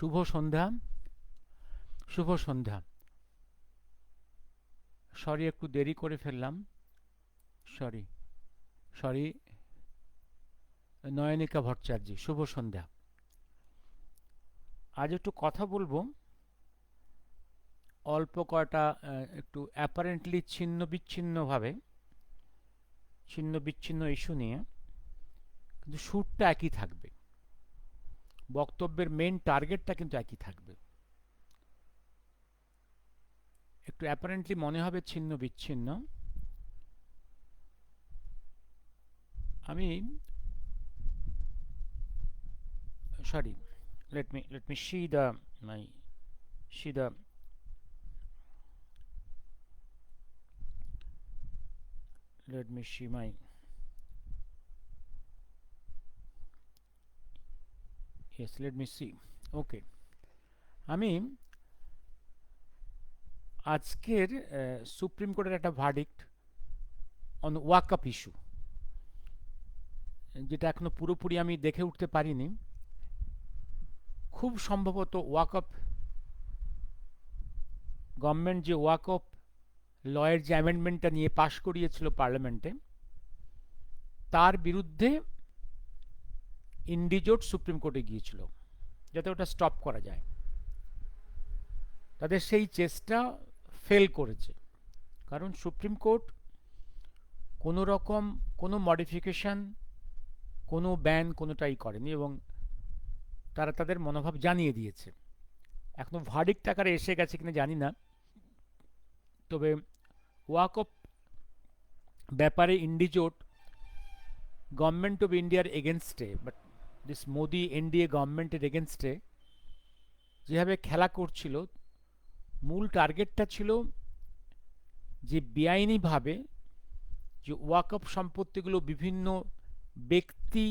শুভ সন্ধ্যা। শুভ সন্ধ্যা। Sorry, একটু দেরি করে ফেললাম। সরি। সরি। নয়নিকা ভট্টাচার্য, শুভ সন্ধ্যা। আজ একটু কথা বলবো অল্প কয়টা একটু অ্যাপারেন্টলি ছিন্ন বিচ্ছিন্নভাবে ছিন্ন বিচ্ছিন্ন ইস্যু নিয়ে, কিন্তু সুরটা একই থাকবে, বক্তব্যের মেন টার্গেটটা কিন্তু একই থাকবে। একটু অ্যাপারেন্টলি মনে হবে ছিন্ন বিচ্ছিন্ন। আমি sorry, let me see the let me see my yes, let me see. Okay. আমি আজকের সুপ্রিম কোর্টের একটা ভার্ডিক্ট অন ওয়াকআপ ইস্যু, যেটা এখনো পুরোপুরি আমি দেখে উঠতে পারিনি। খুব সম্ভবত ওয়াকআপ গভর্নমেন্ট যে ওয়াকআপ লয়ের যে অ্যামেন্ডমেন্টটা নিয়ে পাশ করিয়েছিল পার্লামেন্টে, তার বিরুদ্ধে ইন্ডিজোট সুপ্রিম কোর্টে গিয়েছিল যাতে ওটা স্টপ করা যায়। তাদের সেই চেষ্টা ফেল করেছে, কারণ সুপ্রিম কোর্ট কোনো রকম কোনো মডিফিকেশন, কোনো ব্যান কোনোটাই করেনি, এবং তারা তাদের মনোভাব জানিয়ে দিয়েছে। এখনো ভার্ডিক্ট আকারে এসে গেছে কিনা জানি না, তবে ওয়াকফ ব্যাপারে ইন্ডিজোট গভর্নমেন্ট অফ ইন্ডিয়ার এগেনস্টে, বাট দিস মোদি এনডিএ গভর্নমেন্টের এগেনস্টে যেভাবে খেলা করছিল, মূল টার্গেটটা ছিল যে বেআইনিভাবে যে ওয়াকফ সম্পত্তিগুলো বিভিন্ন ব্যক্তি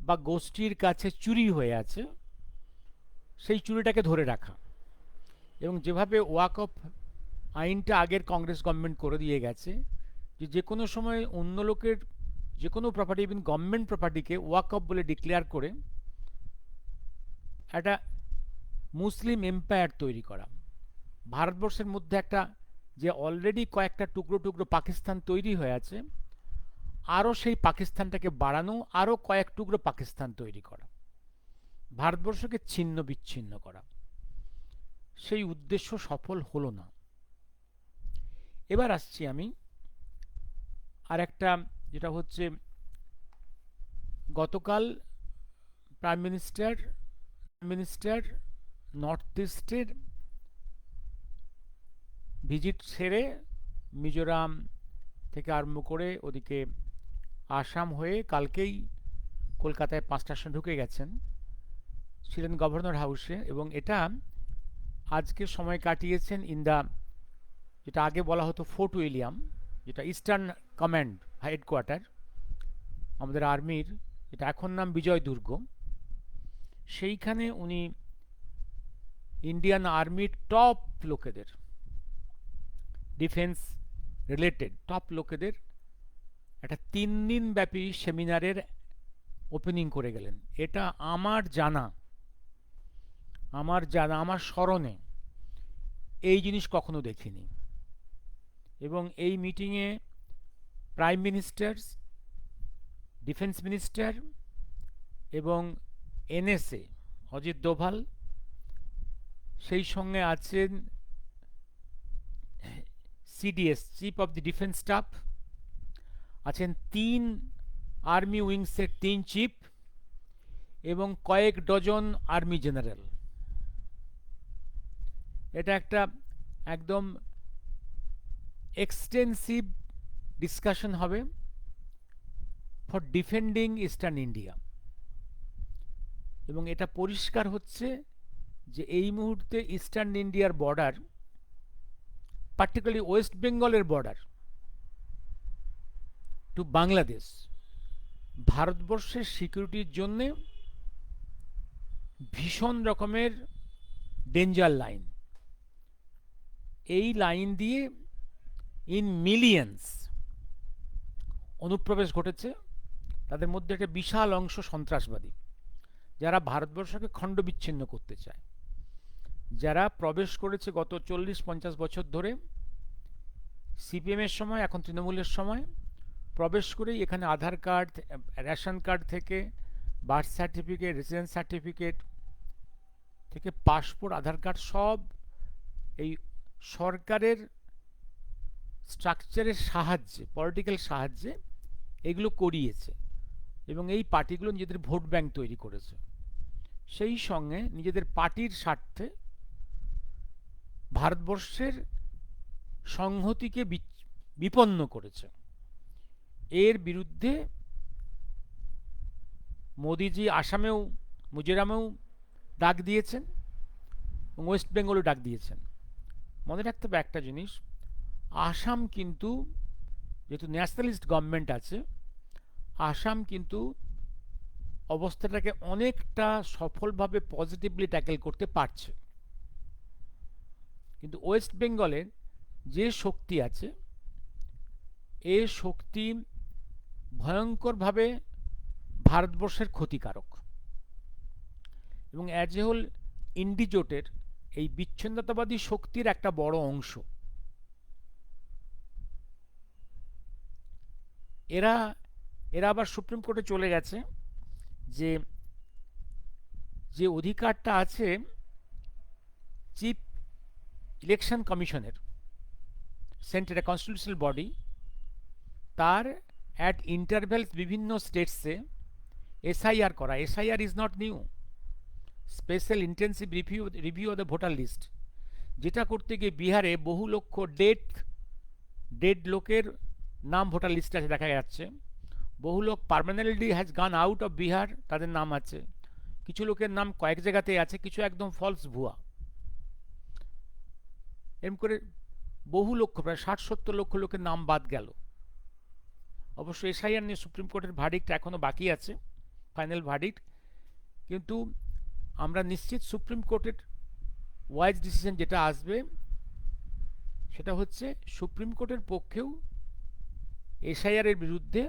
বা গোষ্ঠীর কাছে চুরি হয়ে আছে, সেই চুরিটাকে ধরে রাখা। এবং যেভাবে ওয়াকফ আইনটা আগের কংগ্রেস গভর্নমেন্ট করে দিয়ে গেছে, যে যে কোনো সময় অন্য লোকের যে কোনো প্রপার্টি, ইভেন গভর্নমেন্ট প্রপার্টিকে ওয়াকফ বলে ডিক্লেয়ার করে একটা মুসলিম এম্পায়ার তৈরি করা। ভারতবর্ষের মধ্যে একটা যে অলরেডি কয়েকটা টুকরো টুকরো পাকিস্তান তৈরি হয়ে আছে, আরও সেই পাকিস্তানটাকে বাড়ানো, আরও কয়েক টুকরো পাকিস্তান তৈরি করা, ভারতবর্ষকে ছিন্ন বিচ্ছিন্ন করা। সেই উদ্দেশ্য সফল হলো না। এবার আসছি আমি আর একটা, যেটা হচ্ছে গতকাল প্রাইম মিনিস্টার নর্থ ইস্টের ভিজিট সেরে মিজোরাম থেকে আরম্ভ করে ওদিকে আসাম হয়ে কালকেই কলকাতায় 5টার সময় ঢুকে গেছেন, ছিলেন গভর্নর হাউসে। এবং এটা আজকে সময় কাটিয়েছেন ইন দ্য, যেটা আগে বলা হতো ফোর্ট উইলিয়াম, যেটা ইস্টার্ন কমান্ড হেডকোয়ার্টার আমাদের আর্মির, যেটা এখন নাম বিজয় দুর্গ। সেইখানে উনি ইন্ডিয়ান আর্মির টপ লোকেদের, ডিফেন্স রিলেটেড টপ লোকেদের একটা 3 দিন ব্যাপী সেমিনারের ওপেনিং করে গেলেন। এটা আমার স্মরণে এই জিনিস কখনো দেখিনি। এবং এই মিটিংয়ে প্রাইম মিনিস্টার, ডিফেন্স মিনিস্টার এবং এনএসএ অজিত দোভাল, সেই সঙ্গে আছেন CDS chief of the defence staff, আছেন 3 আর্মি উইংসের 3 চিফ এবং কয়েক ডজন আর্মি জেনারেল। এটা একটা একদম এক্সটেন্সিভ ডিসকাশন হবে ফর ডিফেন্ডিং ইস্টার্ন ইন্ডিয়া। এবং এটা পরিষ্কার হচ্ছে যে এই মুহূর্তে ইস্টার্ন ইন্ডিয়ার বর্ডার, পার্টিকুলারলি ওয়েস্ট বেঙ্গলের বর্ডার টু বাংলাদেশ, ভারতবর্ষের সিকিউরিটির জন্য ভীষণ রকমের ডেঞ্জার লাইন। এই লাইন দিয়ে ইন মিলিয়ন্স অনুপ্রবেশ ঘটেছে, তাদের মধ্যে একটা বিশাল অংশ সন্ত্রাসবাদী, যারা ভারতবর্ষকে খণ্ডবিচ্ছিন্ন করতে চায়, যারা প্রবেশ করেছে গত 40-50 বছর ধরে, সিপিএমের সময়, এখন তৃণমূলের সময়, প্রবেশ করেই এখানে আধার কার্ড, রেশন কার্ড থেকে বার্থ সার্টিফিকেট, রেসিডেন্স সার্টিফিকেট থেকে পাসপোর্ট, আধার কার্ড, সব এই সরকারের স্ট্রাকচারের সাহায্যে, পলিটিক্যাল সাহায্যে এগুলো করিয়েছে এবং এই পার্টিগুলো নিজেদের ভোট ব্যাংক তৈরি করেছে। সেই সঙ্গে নিজেদের পার্টির স্বার্থে ভারতবর্ষের সংহতিকে বিপন্ন করেছে। এর বিরুদ্ধে মোদিজি আসামেও, মিজোরামেও ডাক দিয়েছেন এবং ওয়েস্ট বেঙ্গলেও ডাক দিয়েছেন। মনে রাখতে হবে একটা জিনিস, আসাম কিন্তু, যেহেতু ন্যাশনালিস্ট গভর্নমেন্ট আছে, আসাম কিন্তু অবস্থাটাকে অনেকটা সফলভাবে পজিটিভলি ট্যাকেল করতে পারছে। কিন্তু ওয়েস্ট বেঙ্গলের যে শক্তি আছে, এ শক্তি ভয়ঙ্করভাবে ভারতবর্ষের ক্ষতিকারক এবং অ্যাজ এ হোল ইন্ডিজোটের এই বিচ্ছিন্নতাবাদী শক্তির একটা বড় অংশ। এরা এরা আবার সুপ্রিম কোর্টে চলে গেছে যে যে অধিকারটা আছে চিফ ইলেকশন কমিশনের, সেন্টার কনস্টিটিউশনাল বডি, তার অ্যাট ইন্টারভেলস বিভিন্ন স্টেটসে এসআইআর করা। SIR is not new, special intensive review of the voter list, যেটা করতে গিয়ে বিহারে বহু লক্ষ ডেড লোকের নাম ভোটার লিস্টে আছে দেখা যাচ্ছে। বহু লোক permanently has gone out of Bihar, তাদের নাম আছে। কিছু লোকের নাম কয়েক জায়গাতে আছে, কিছু একদম ফলস, ভুয়া। এরকম করে বহু লক্ষ, প্রায় 60-70 লক্ষ লোকের নাম বাদ গেল। অবশ্য এসআইআর নিয়ে সুপ্রিম কোর্টের ভার্ডিক্ট এখনো বাকি আছে, ফাইনাল ভার্ডিক্ট। কিন্তু আমরা নিশ্চিত সুপ্রিম কোর্টের ওয়াইজ ডিসিশন যেটা আসবে সেটা হচ্ছে সুপ্রিম কোর্টের পক্ষেও এসআইআর এর বিরুদ্ধে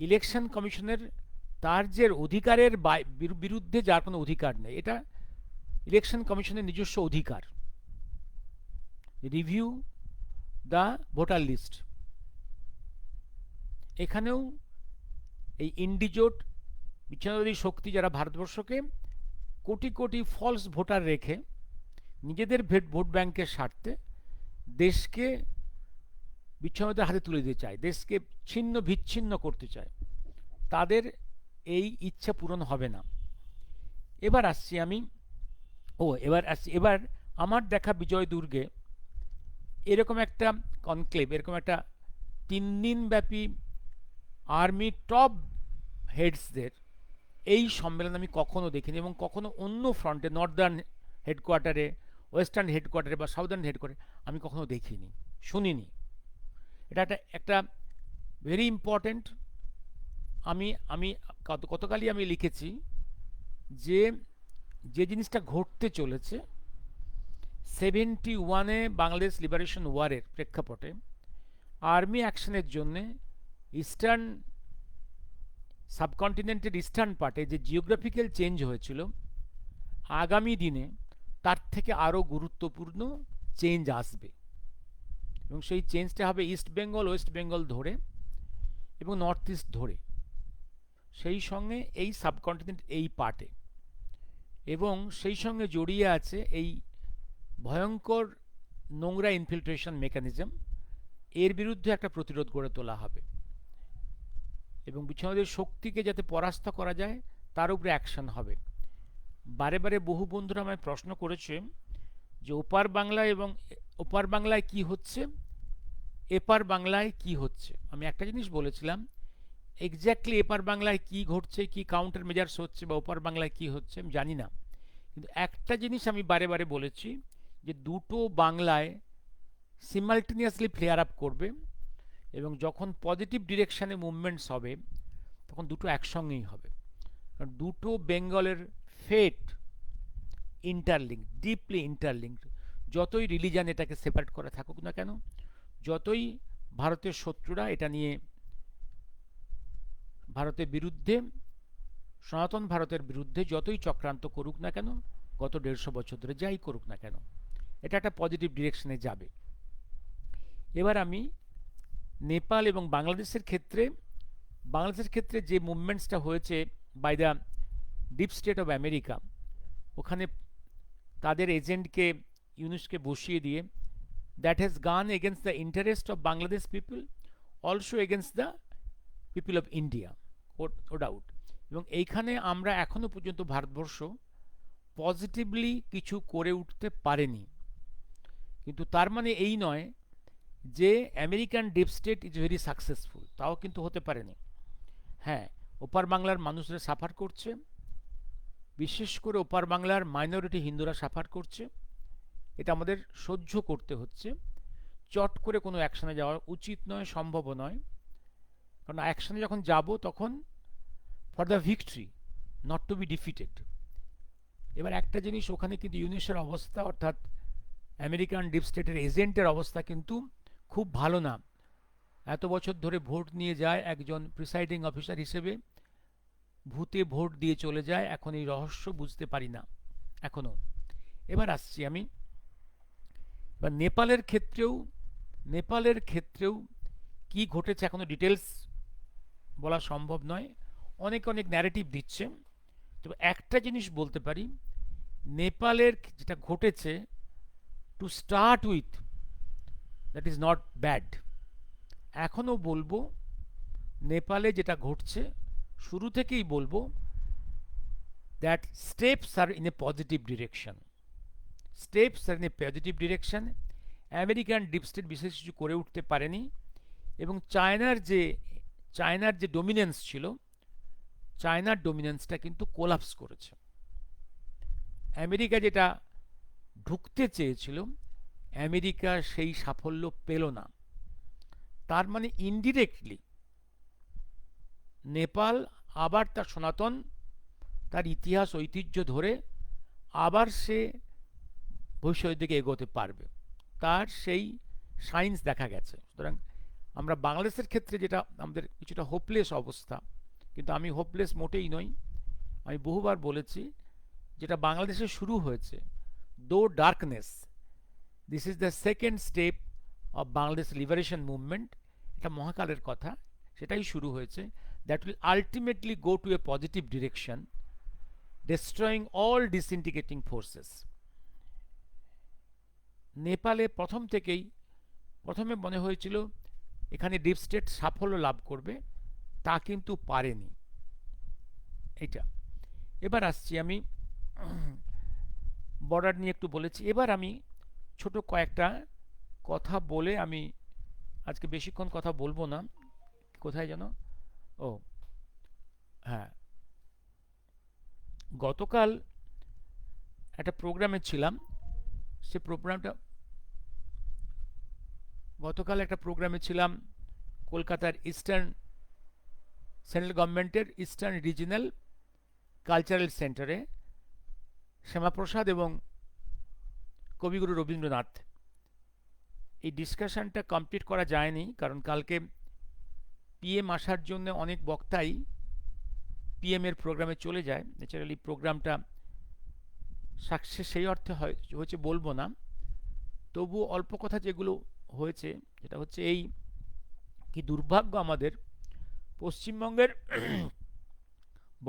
ইলেকশন কমিশনের তার যে অধিকারের বিরুদ্ধে যার কোনো অধিকার নেই। এটা ইলেকশন কমিশনের নিজস্ব অধিকার, রিভিউ দ্য ভোটার লিস্ট। এখানেও এই ইন্ডিজোট বিচ্ছিন্নতাবাদী শক্তি যারা ভারতবর্ষকে কোটি কোটি ফলস ভোটার রেখে নিজেদের ভোট ব্যাংকের স্বার্থে দেশকে বিচ্ছিন্নতার হাতে তুলে দিতে চায়, দেশকে ছিন্ন বিচ্ছিন্ন করতে চায়, তাদের এই ইচ্ছা পূরণ হবে না। এবার আমার দেখা বিজয় দুর্গে এরকম একটা কনক্লেভ, এরকম একটা 3 দিন ব্যাপী আর্মি টপ হেডসদের এই সম্মেলন আমি কখনো দেখিনি এবং কখনো অন্য ফ্রন্টে, নর্দার্ন হেডকোয়ার্টারে, ওয়েস্টার্ন হেডকোয়ার্টারে বা সাউদার্ন হেডকোয়ার্টারে আমি কখনো দেখিনি, শুনিনি। এটা একটা ভেরি ইম্পর্টেন্ট। আমি গতকালই আমি লিখেছি যে যে জিনিসটা ঘটতে চলেছে 71-এ বাংলাদেশ লিবারেশন ওয়ারের প্রেক্ষাপটে আর্মি অ্যাকশনের জন্য ইস্টার্ন সাবকন্টিনেন্টের ইস্টার্ন পার্টে যে জিওগ্রাফিক্যাল চেঞ্জ হয়েছিল, আগামী দিনে তার থেকে আরও গুরুত্বপূর্ণ চেঞ্জ আসবে এবং সেই চেঞ্জটা হবে ইস্ট বেঙ্গল, ওয়েস্ট বেঙ্গল ধরে এবং নর্থ ইস্ট ধরে, সেই সঙ্গে এই সাবকন্টিনেন্ট এই পার্টে, এবং সেই সঙ্গে জড়িয়ে আছে এই ভয়ঙ্কর নোংরা ইনফিল্ট্রেশন মেকানিজম। এর বিরুদ্ধে একটা প্রতিরোধ গড়ে তোলা হবে এবং বিচ্ছিন্নতাবাদী শক্তিকে যাতে পরাস্ত করা যায় তার উপরে অ্যাকশন হবে। বারে বারে বহু বন্ধুরা আমায় প্রশ্ন করেছে যে ওপার বাংলায় কি হচ্ছে, এপার বাংলায় কি হচ্ছে। আমি একটা জিনিস বলেছিলাম, এক্স্যাক্টলি এপার বাংলায় কি ঘটছে, কি কাউন্টার মেজার্স হচ্ছে বা ওপার বাংলায় কি হচ্ছে আমি জানি না, কিন্তু একটা জিনিস আমি বারে বারে বলেছি যে দুটো বাংলায় সিমালটেনিয়াসলি ফ্লেয়ার আপ করবে এবং যখন পজিটিভ ডিরেকশানে মুভমেন্টস হবে তখন দুটো একসঙ্গেই হবে। কারণ দুটো বেঙ্গলের ফেট ইন্টারলিঙ্ক, ডিপলি ইন্টারলিঙ্কড। যতই রিলিজান এটাকে সেপারেট করে থাকুক না কেন, যতই ভারতের শত্রুরা এটা নিয়ে ভারতের বিরুদ্ধে সনাতন ভারতের বিরুদ্ধে যতই চক্রান্ত করুক না কেন, গত 150 বছর ধরে যাই করুক না কেন, এটা একটা পজিটিভ ডিরেকশনে যাবে। এবার আমি নেপাল এবং বাংলাদেশের ক্ষেত্রে যে মুভমেন্টসটা হয়েছে by the deep state of America, ওখানে তাদের এজেন্টকে ইউনুসকে বসিয়ে দিয়ে, that has gone against the interest of Bangladesh people, also against the people of India, no doubt. এবং এইখানে আমরা এখনো পর্যন্ত ভারতবর্ষ পজিটিভলি কিছু করে উঠতে পারেনি। কিন্তু তার মানে এই নয় যে American deep state is very successful, তাও কিন্তু হতে পারেনি। হ্যাঁ, ওপার বাংলার মানুষরা সাফার করছে, বিশেষ করে ওপার বাংলার মাইনরিটি হিন্দুরা সাফার করছে, এটা আমাদের সহ্য করতে হচ্ছে। চট করে কোনো অ্যাকশনে যাওয়া উচিত নয়, সম্ভব নয়, কারণ অ্যাকশনে যখন যাব তখন for the victory, not to be defeated. এবার একটা জিনিস, ওখানে কিন্তু ইউনিসের অবস্থা, অর্থাৎ আমেরিকান ডিপ স্টেটের এজেন্টের অবস্থা কিন্তু খুব ভালো না। এত বছর ধরে ভোট নিয়ে যায় একজন প্রিসাইডিং অফিসার হিসেবে, ভূতে ভোট দিয়ে চলে যায়, এখন এই রহস্য বুঝতে পারি না এখনো। এবার আসছি আমি, এবার নেপালের ক্ষেত্রেও কি ঘটেছে এখনো ডিটেলস বলা সম্ভব নয়, অনেক অনেক ন্যারেটিভ দিচ্ছে। তবে একটা জিনিস বলতে পারি, নেপালের যেটা ঘটেছে, to start with, that is not bad. এখনও বলবো নেপালে যেটা ঘটছে, শুরু থেকেই বলবো that steps are in a positive direction, steps are in a positive direction. American deep state বিশেষ কিছু করে উঠতে পারেনি, এবং চায়নার যে ডমিনেন্স ছিল, চায়নার ডমিনেন্সটা কিন্তু কোলাপস করেছে। আমেরিকা যেটা ঢুকতে চেয়েছিল, আমেরিকা সেই সাফল্য পেল না। তার মানে ইনডিরেক্টলি নেপাল আবার তার সনাতন, তার ইতিহাস ঐতিহ্য ধরে আবার সে ভবিষ্যতের দিকে এগোতে পারবে, তার সেই সাইন্স দেখা গেছে। সুতরাং আমরা বাংলাদেশের ক্ষেত্রে যেটা আমাদের কিছুটা হোপলেস অবস্থা, কিন্তু আমি হোপলেস মোটেই নই। আমি বহুবার বলেছি, যেটা বাংলাদেশে শুরু হয়েছে, দো darkness, this is the second step of Bangladesh liberation movement, এটা মহাকালের কথা, সেটাই শুরু হয়েছে। That will ultimately go to A positive direction, destroying all disintegrating forces. নেপালে প্রথমে মনে হয়েছিল এখানে ডিপ স্টেট সাফল্য লাভ করবে, তা কিন্তু পারেনি। এটা এবার আসছি আমি, বর্ডার নিয়ে একটু বলেছি, এবার আমি ছোট কয়েকটা কথা বলে, আমি আজকে বেশিক্ষণ কথা বলবো না। কোথায় যেন, ও হ্যাঁ, গতকাল একটা প্রোগ্রামে ছিলাম, সে প্রোগ্রামটা গতকাল একটা প্রোগ্রামে ছিলাম কলকাতার সেন্ট্রাল গভর্নমেন্টের ইস্টার্ন রিজিনাল কালচারাল সেন্টারে, শ্যামাপ্রসাদ এবং কবিগুরু রবীন্দ্রনাথ। এই ডিসকাশনটা কমপ্লিট করা যায়নি, কারণ কালকে পিএম আসার জন্য অনেক বক্তাই পিএম এর প্রোগ্রামে চলে যায়। ন্যাচারালি প্রোগ্রামটা সাকসেস সেই অর্থে হয়েছে বলবো না, তবু অল্প কথা যেগুলো হয়েছে, যেটা হচ্ছে এই, কি দুর্ভাগ্য আমাদের পশ্চিমবঙ্গের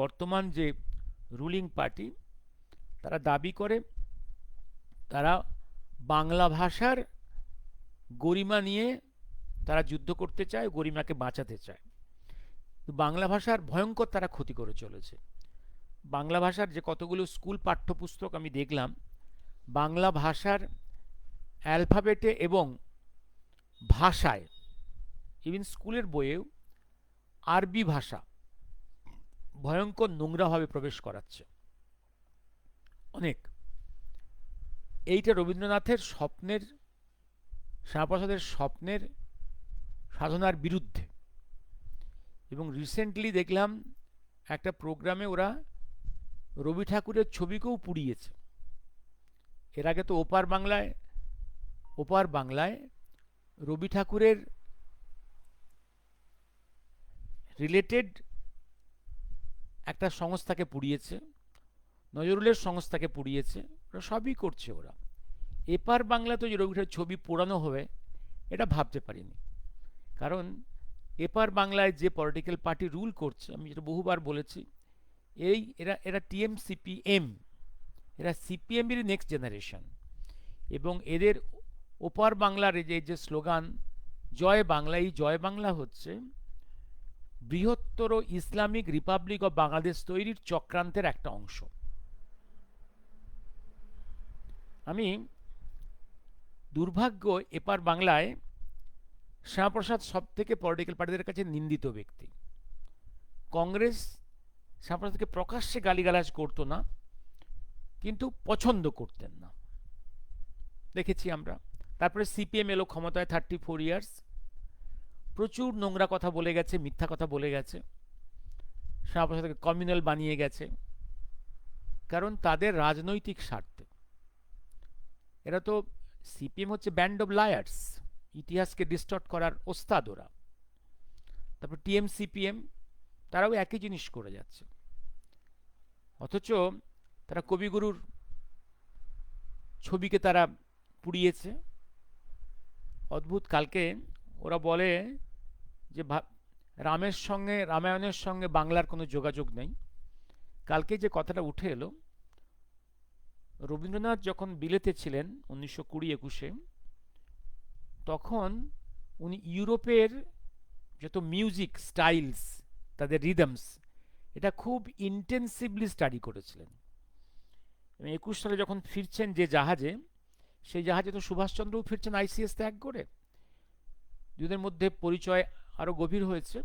বর্তমান যে রুলিং পার্টি, তারা দাবি করে তারা বাংলা ভাষার গরিমা নিয়ে তারা যুদ্ধ করতে চায়, গরিমাকে বাঁচাতে চায়। বাংলা ভাষার ভয়ঙ্কর তারা ক্ষতি করে চলেছে। বাংলা ভাষার যে কতগুলো স্কুল পাঠ্যপুস্তক আমি দেখলাম, বাংলা ভাষার অ্যালফাবেটে এবং ভাষায়, ইভেন স্কুলের বইয়েও আরবি ভাষা ভয়ঙ্কর নোংরাভাবে প্রবেশ করাচ্ছে অনেক। এইটা রবীন্দ্রনাথের স্বপ্নের, শ্যামাপ্রসাদের স্বপ্নের সাধনার বিরুদ্ধে। এবং রিসেন্টলি দেখলাম একটা প্রোগ্রামে ওরা রবি ঠাকুরের ছবিকেও পুড়িয়েছে। এর আগে তো ওপার বাংলায় রবি ঠাকুরের রিলেটেড একটা সংস্থাকে পুড়িয়েছে, নজরুলের সংস্থাকে পুড়িয়েছে, ওরা সবই করছে ওরা। এপার বাংলা তো যে রবিঠাকুরের ছবি পোড়ানো হবে এটা ভাবতে পারিনি। কারণ এপার বাংলায় যে পলিটিক্যাল পার্টি রুল করছে, আমি যেটা বহুবার বলেছি, এরা এরা টিএমসিপিএম, এরা সিপিএমের নেক্সট জেনারেশন। এবং এদের ওপার বাংলার এই যে স্লোগান জয় বাংলা, এই জয় বাংলা হচ্ছে বৃহত্তর ইসলামিক রিপাবলিক অফ বাংলাদেশ তৈরির চক্রান্তের একটা অংশ। আমি দুর্ভাগ্য এপার বাংলায় শ্যামাপ্রসাদ সব থেকে পলিটিক্যাল পার্টিদের কাছে নিন্দিত ব্যক্তি। কংগ্রেস শ্যামাপ্রসাদকে প্রকাশ্যে গালিগালাজ করতো না, কিন্তু পছন্দ করতেন না, দেখেছি আমরা। তারপরে সিপিএম এলো ক্ষমতায় 34 ইয়ার্স, প্রচুর নোংরা কথা বলে গেছে, মিথ্যা কথা বলে গেছে, শ্যামাপ্রসাদকে কমিউনাল বানিয়ে গেছে, কারণ তাদের রাজনৈতিক স্বার্থে। এরা তো, সিপিএম হচ্ছে ব্যান্ড অফ লায়ার্স, ইতিহাসকে ডিস্টর্ট করার ওস্তাদ ওরা। তারপর টিএমসিপিএম, তারাও একই জিনিস করে যাচ্ছে। অথচ তারা কবিগুরুর ছবিকে তারা পুড়িয়েছে। অদ্ভুত, কালকে ওরা বলে যে রামায়ণের সঙ্গে বাংলার কোনো যোগাযোগ নেই। কালকে যে কথাটা উঠে এলো, রবীন্দ্রনাথ যখন বিলেতে ছিলেন 1920-21-এ, তখন উনি ইউরোপের যত মিউজিক স্টাইলস, তাদের রিদমস, এটা খুব ইন্টেন্সিভলি স্টাডি করেছিলেন। এবং 21 সালে যখন ফিরছেন যে জাহাজে, সেই জাহাজে তো সুভাষচন্দ্রও ফিরছেন আইসিএস ত্যাগ করে। দুদের মধ্যে পরিচয় আরও গভীর হয়েছে,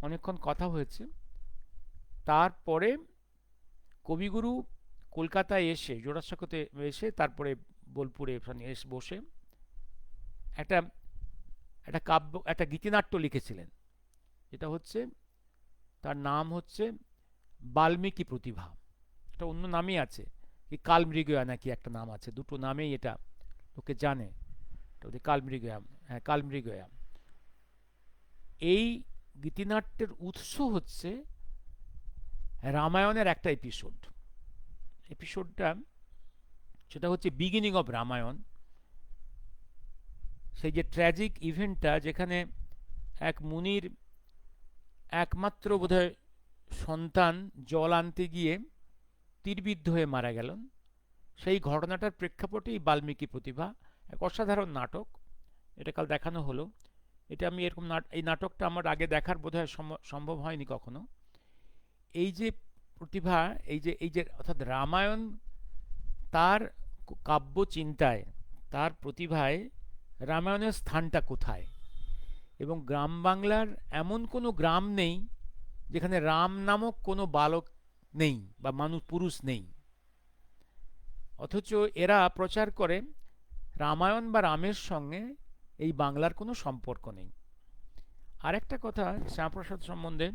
অনেকক্ষণ কথা হয়েছে। তারপরে কবিগুরু কলকাতায় এসে, জোড়াসাঁকোতে এসে, তারপরে বোলপুরে এসে বসে একটা একটা কাব্য, একটা গীতিনাট্য লিখেছিলেন, যেটা হচ্ছে, তার নাম হচ্ছে বাল্মীকি প্রতিভা। এটা অন্য নামই আছে, কি কালমৃগয়া নাকি একটা নাম আছে, দুটো নামেই এটা লোকে জানে। কালমৃগয়া, হ্যাঁ কালমৃগয়া। এই গীতিনাট্যের উৎস হচ্ছে রামায়ণের একটা এপিসোডটা, সেটা হচ্ছে বিগিনিং অফ রামায়ণ। সেই যে ট্র্যাজিক ইভেন্টটা, যেখানে এক মুনির একমাত্র বোধহয় সন্তান জল আনতে গিয়ে তীরবিদ্ধ হয়ে মারা গেলেন, সেই ঘটনাটার প্রেক্ষাপটেই বাল্মীকি প্রতিভা, এক অসাধারণ নাটক। এটা কাল দেখানো হলো। এটা আমি এরকম এই নাটকটা আমার আগে দেখার বোধহয় সম্ভব হয়নি কখনো। এই যে প্রতিভা, এই যে অর্থাৎ রামায়ণ, তার কাব্য চিন্তায়, তার প্রতিভায় রামায়ণের স্থানটা কোথায়। এবং গ্রাম বাংলার এমন কোনো গ্রাম নেই যেখানে রাম নামক কোনো বালক নেই বা পুরুষ নেই। অথচ এরা প্রচার করে রামায়ণ বা রামের সঙ্গে এই বাংলার কোনো সম্পর্ক নেই। আরেকটা কথা শ্যামাপ্রসাদ সম্বন্ধে,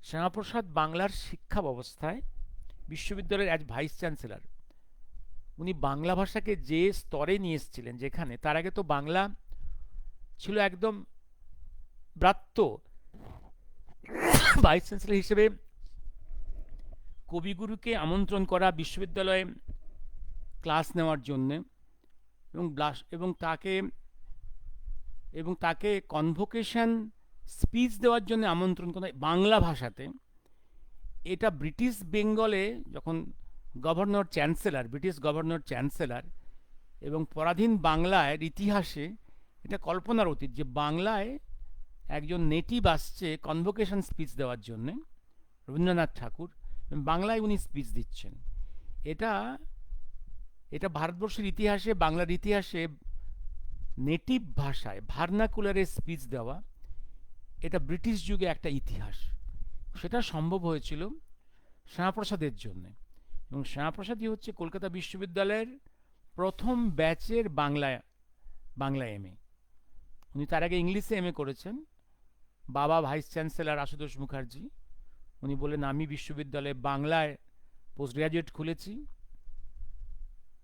শ্যামাপ্রসাদ বাংলার শিক্ষা ব্যবস্থায় বিশ্ববিদ্যালয়ের আজ ভাইস চ্যান্সেলর। উনি বাংলা ভাষাকে যে স্তরে নিয়ে এসেছিলেন, যেখানে তার আগে তো বাংলা ছিল একদম ব্রাত্য। ভাইস চ্যান্সেলর হিসেবে কবিগুরুকে আমন্ত্রণ করা বিশ্ববিদ্যালয়ে ক্লাস নেওয়ার জন্যে, এবং তাকে কনভোকেশন স্পিচ দেওয়ার জন্য আমন্ত্রণ করা বাংলা ভাষাতে, এটা ব্রিটিশ বেঙ্গলে যখন ব্রিটিশ গভর্নর চ্যান্সেলর, এবং পরাধীন বাংলার ইতিহাসে এটা কল্পনার অতীত যে বাংলায় একজন নেটিভ আসছে কনভোকেশন স্পিচ দেওয়ার জন্যে, রবীন্দ্রনাথ ঠাকুর, বাংলায় উনি স্পিচ দিচ্ছেন। এটা ভারতবর্ষের ইতিহাসে, বাংলার ইতিহাসে নেটিভ ভাষায় ভার্নাকুলারে স্পিচ দেওয়া, এটা ব্রিটিশ যুগে একটা ইতিহাস। সেটা সম্ভব হয়েছিল শ্যামাপ্রসাদের জন্য। এবং শ্যামাপ্রসাদই হচ্ছে কলকাতা বিশ্ববিদ্যালয়ের প্রথম ব্যাচের বাংলা এমএ। উনি তার আগে ইংলিশে এমএ করেছেন। বাবা ভাইস চ্যান্সেলর আশুতোষ মুখার্জি, উনি বলেন আমি বিশ্ববিদ্যালয়ে বাংলায় পোস্ট গ্রাজুয়েট খুলেছি,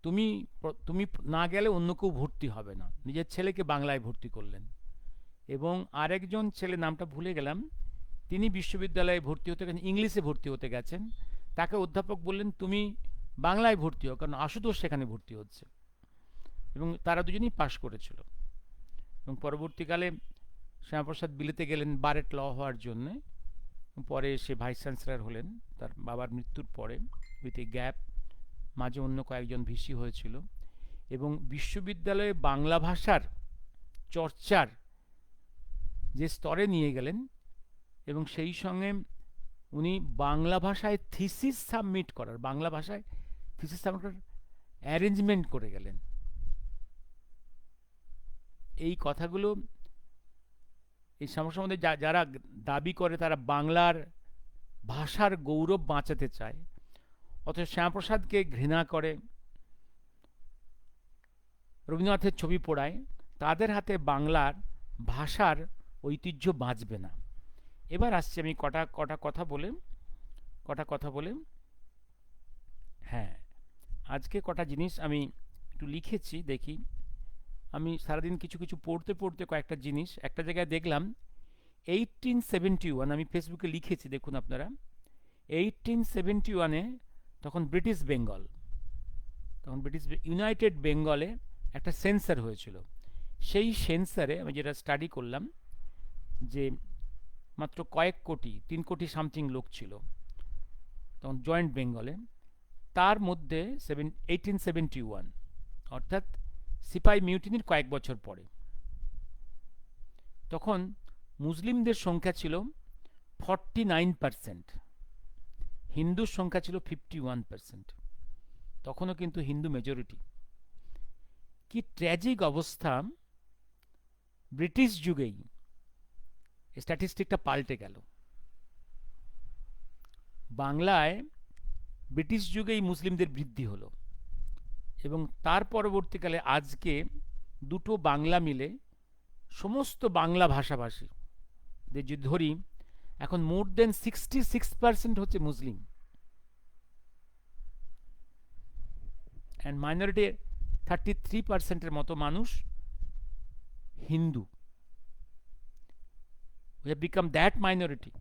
তুমি না গেলে অন্য কেউ ভর্তি হবে না। নিজের ছেলেকে বাংলায় ভর্তি করলেন। এবং আরেকজন ছেলে, নামটা ভুলে গেলাম, তিনি বিশ্ববিদ্যালয়ে ভর্তি হতে গেছেন, ইংলিশে ভর্তি হতে গেছেন। তাকে অধ্যাপক বললেন তুমি বাংলায় ভর্তি হও, কারণ আশুতোষ সেখানে ভর্তি হচ্ছে, এবং তারা দুজনেই পাশ করেছিল। এবং পরবর্তীকালে শ্যামাপ্রসাদ বিলেতে গেলেন বারেট ল হওয়ার জন্যে, পরে সে ভাইস চ্যান্সেলর হলেন তার বাবার মৃত্যুর পরে, উইথ এ গ্যাপ। মাঝে অন্য কয়েকজন ভিসি হয়েছিল, এবং বিশ্ববিদ্যালয়ে বাংলা ভাষার চর্চার যে স্তরে নিয়ে গেলেন, এবং সেই সঙ্গে উনি বাংলা ভাষায় থিসিস সাবমিট করার, বাংলা ভাষায় থিসিস সাবমিট করার অ্যারেঞ্জমেন্ট করে গেলেন। এই কথাগুলো, এই সমস্যার মধ্যে যারা দাবি করে তারা বাংলার ভাষার গৌরব বাঁচাতে চায়, অথচ শ্যামাপ্রসাদকে ঘৃণা করে, রবীন্দ্রনাথের ছবি পোড়ায়, তাদের হাতে বাংলার ভাষার ঐতিহ্য বাঁচবে না। এবার আসছি আমি কটা কথা বলে হ্যাঁ, আজকে কটা জিনিস আমি একটু লিখেছি, দেখি। আমি সারাদিন কিছু কিছু পড়তে পড়তে কয়েকটা জিনিস একটা জায়গায় দেখলাম। 1871, আমি ফেসবুকে লিখেছি, দেখুন আপনারা। 1871-এ তখন ব্রিটিশ বেঙ্গল, তখন ব্রিটিশ ইউনাইটেড বেঙ্গলে একটা সেন্সার হয়েছিল। সেই সেন্সারে আমি যেটা স্টাডি করলাম, যে মাত্র কয়েক কোটি, 3 কোটি সামথিং লোক ছিল তখন জয়েন্ট বেঙ্গলে। তার মধ্যে 1871, অর্থাৎ সিপাই মিউটিনির কয়েক বছর পরে, তখন মুসলিমদের সংখ্যা ছিল 49%, হিন্দুর সংখ্যা ছিল 51%। তখনও কিন্তু হিন্দু মেজরিটি। কি ট্র্যাজিক অবস্থা! ব্রিটিশ যুগেই স্ট্যাটিস্টিকটা পাল্টে গেল। বাংলায় ব্রিটিশ যুগেই মুসলিমদের বৃদ্ধি হলো, এবং তার পরবর্তীকালে আজকে দুটো বাংলা মিলে সমস্ত বাংলা ভাষাভাষী যদি ধরি, এখন মোর দেন 66% হচ্ছে মুসলিম, অ্যান্ড মাইনরিটি 33%-এর মতো মানুষ Hindu. we have become that minority.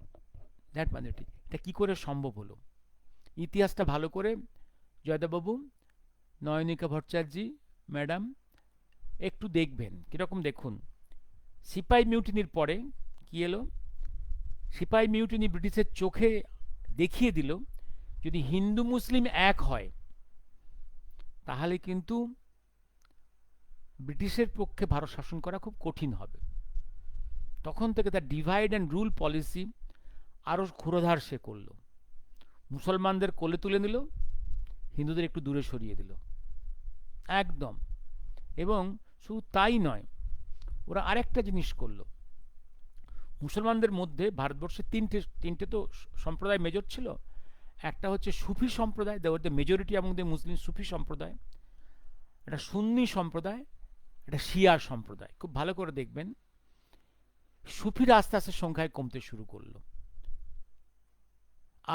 এটা কি করে সম্ভব হলো? ইতিহাসটা ভালো করে জয়দেববাবু, নয়নিকা ভট্টাচার্য ম্যাডাম একটু দেখবেন। কিরকম দেখুন, সিপাই মিউটিনির পরে কি এলো? সিপাই মিউটিনি ব্রিটিশের চোখে দেখিয়ে দিল, যদি হিন্দু মুসলিম এক হয় তাহলে কিন্তু ব্রিটিশের পক্ষে ভারত শাসন করা খুব কঠিন হবে। তখন থেকে তার ডিভাইড অ্যান্ড রুল পলিসি আরও ক্ষুরোধার সে করল। মুসলমানদের কোলে তুলে নিল, হিন্দুদের একটু দূরে সরিয়ে দিল একদম। এবং শুধু তাই নয়, ওরা আরেকটা জিনিস করল। মুসলমানদের মধ্যে ভারতবর্ষে তিনটে তো সম্প্রদায় মেজর ছিল। একটা হচ্ছে সুফি সম্প্রদায়, they were the majority among the Muslim, সুফি সম্প্রদায়। একটা সুন্নি সম্প্রদায়, একটা শিয়া সম্প্রদায়। খুব ভালো করে দেখবেন, সুফিরা আস্তে আস্তে সংখ্যায় কমতে শুরু করলো,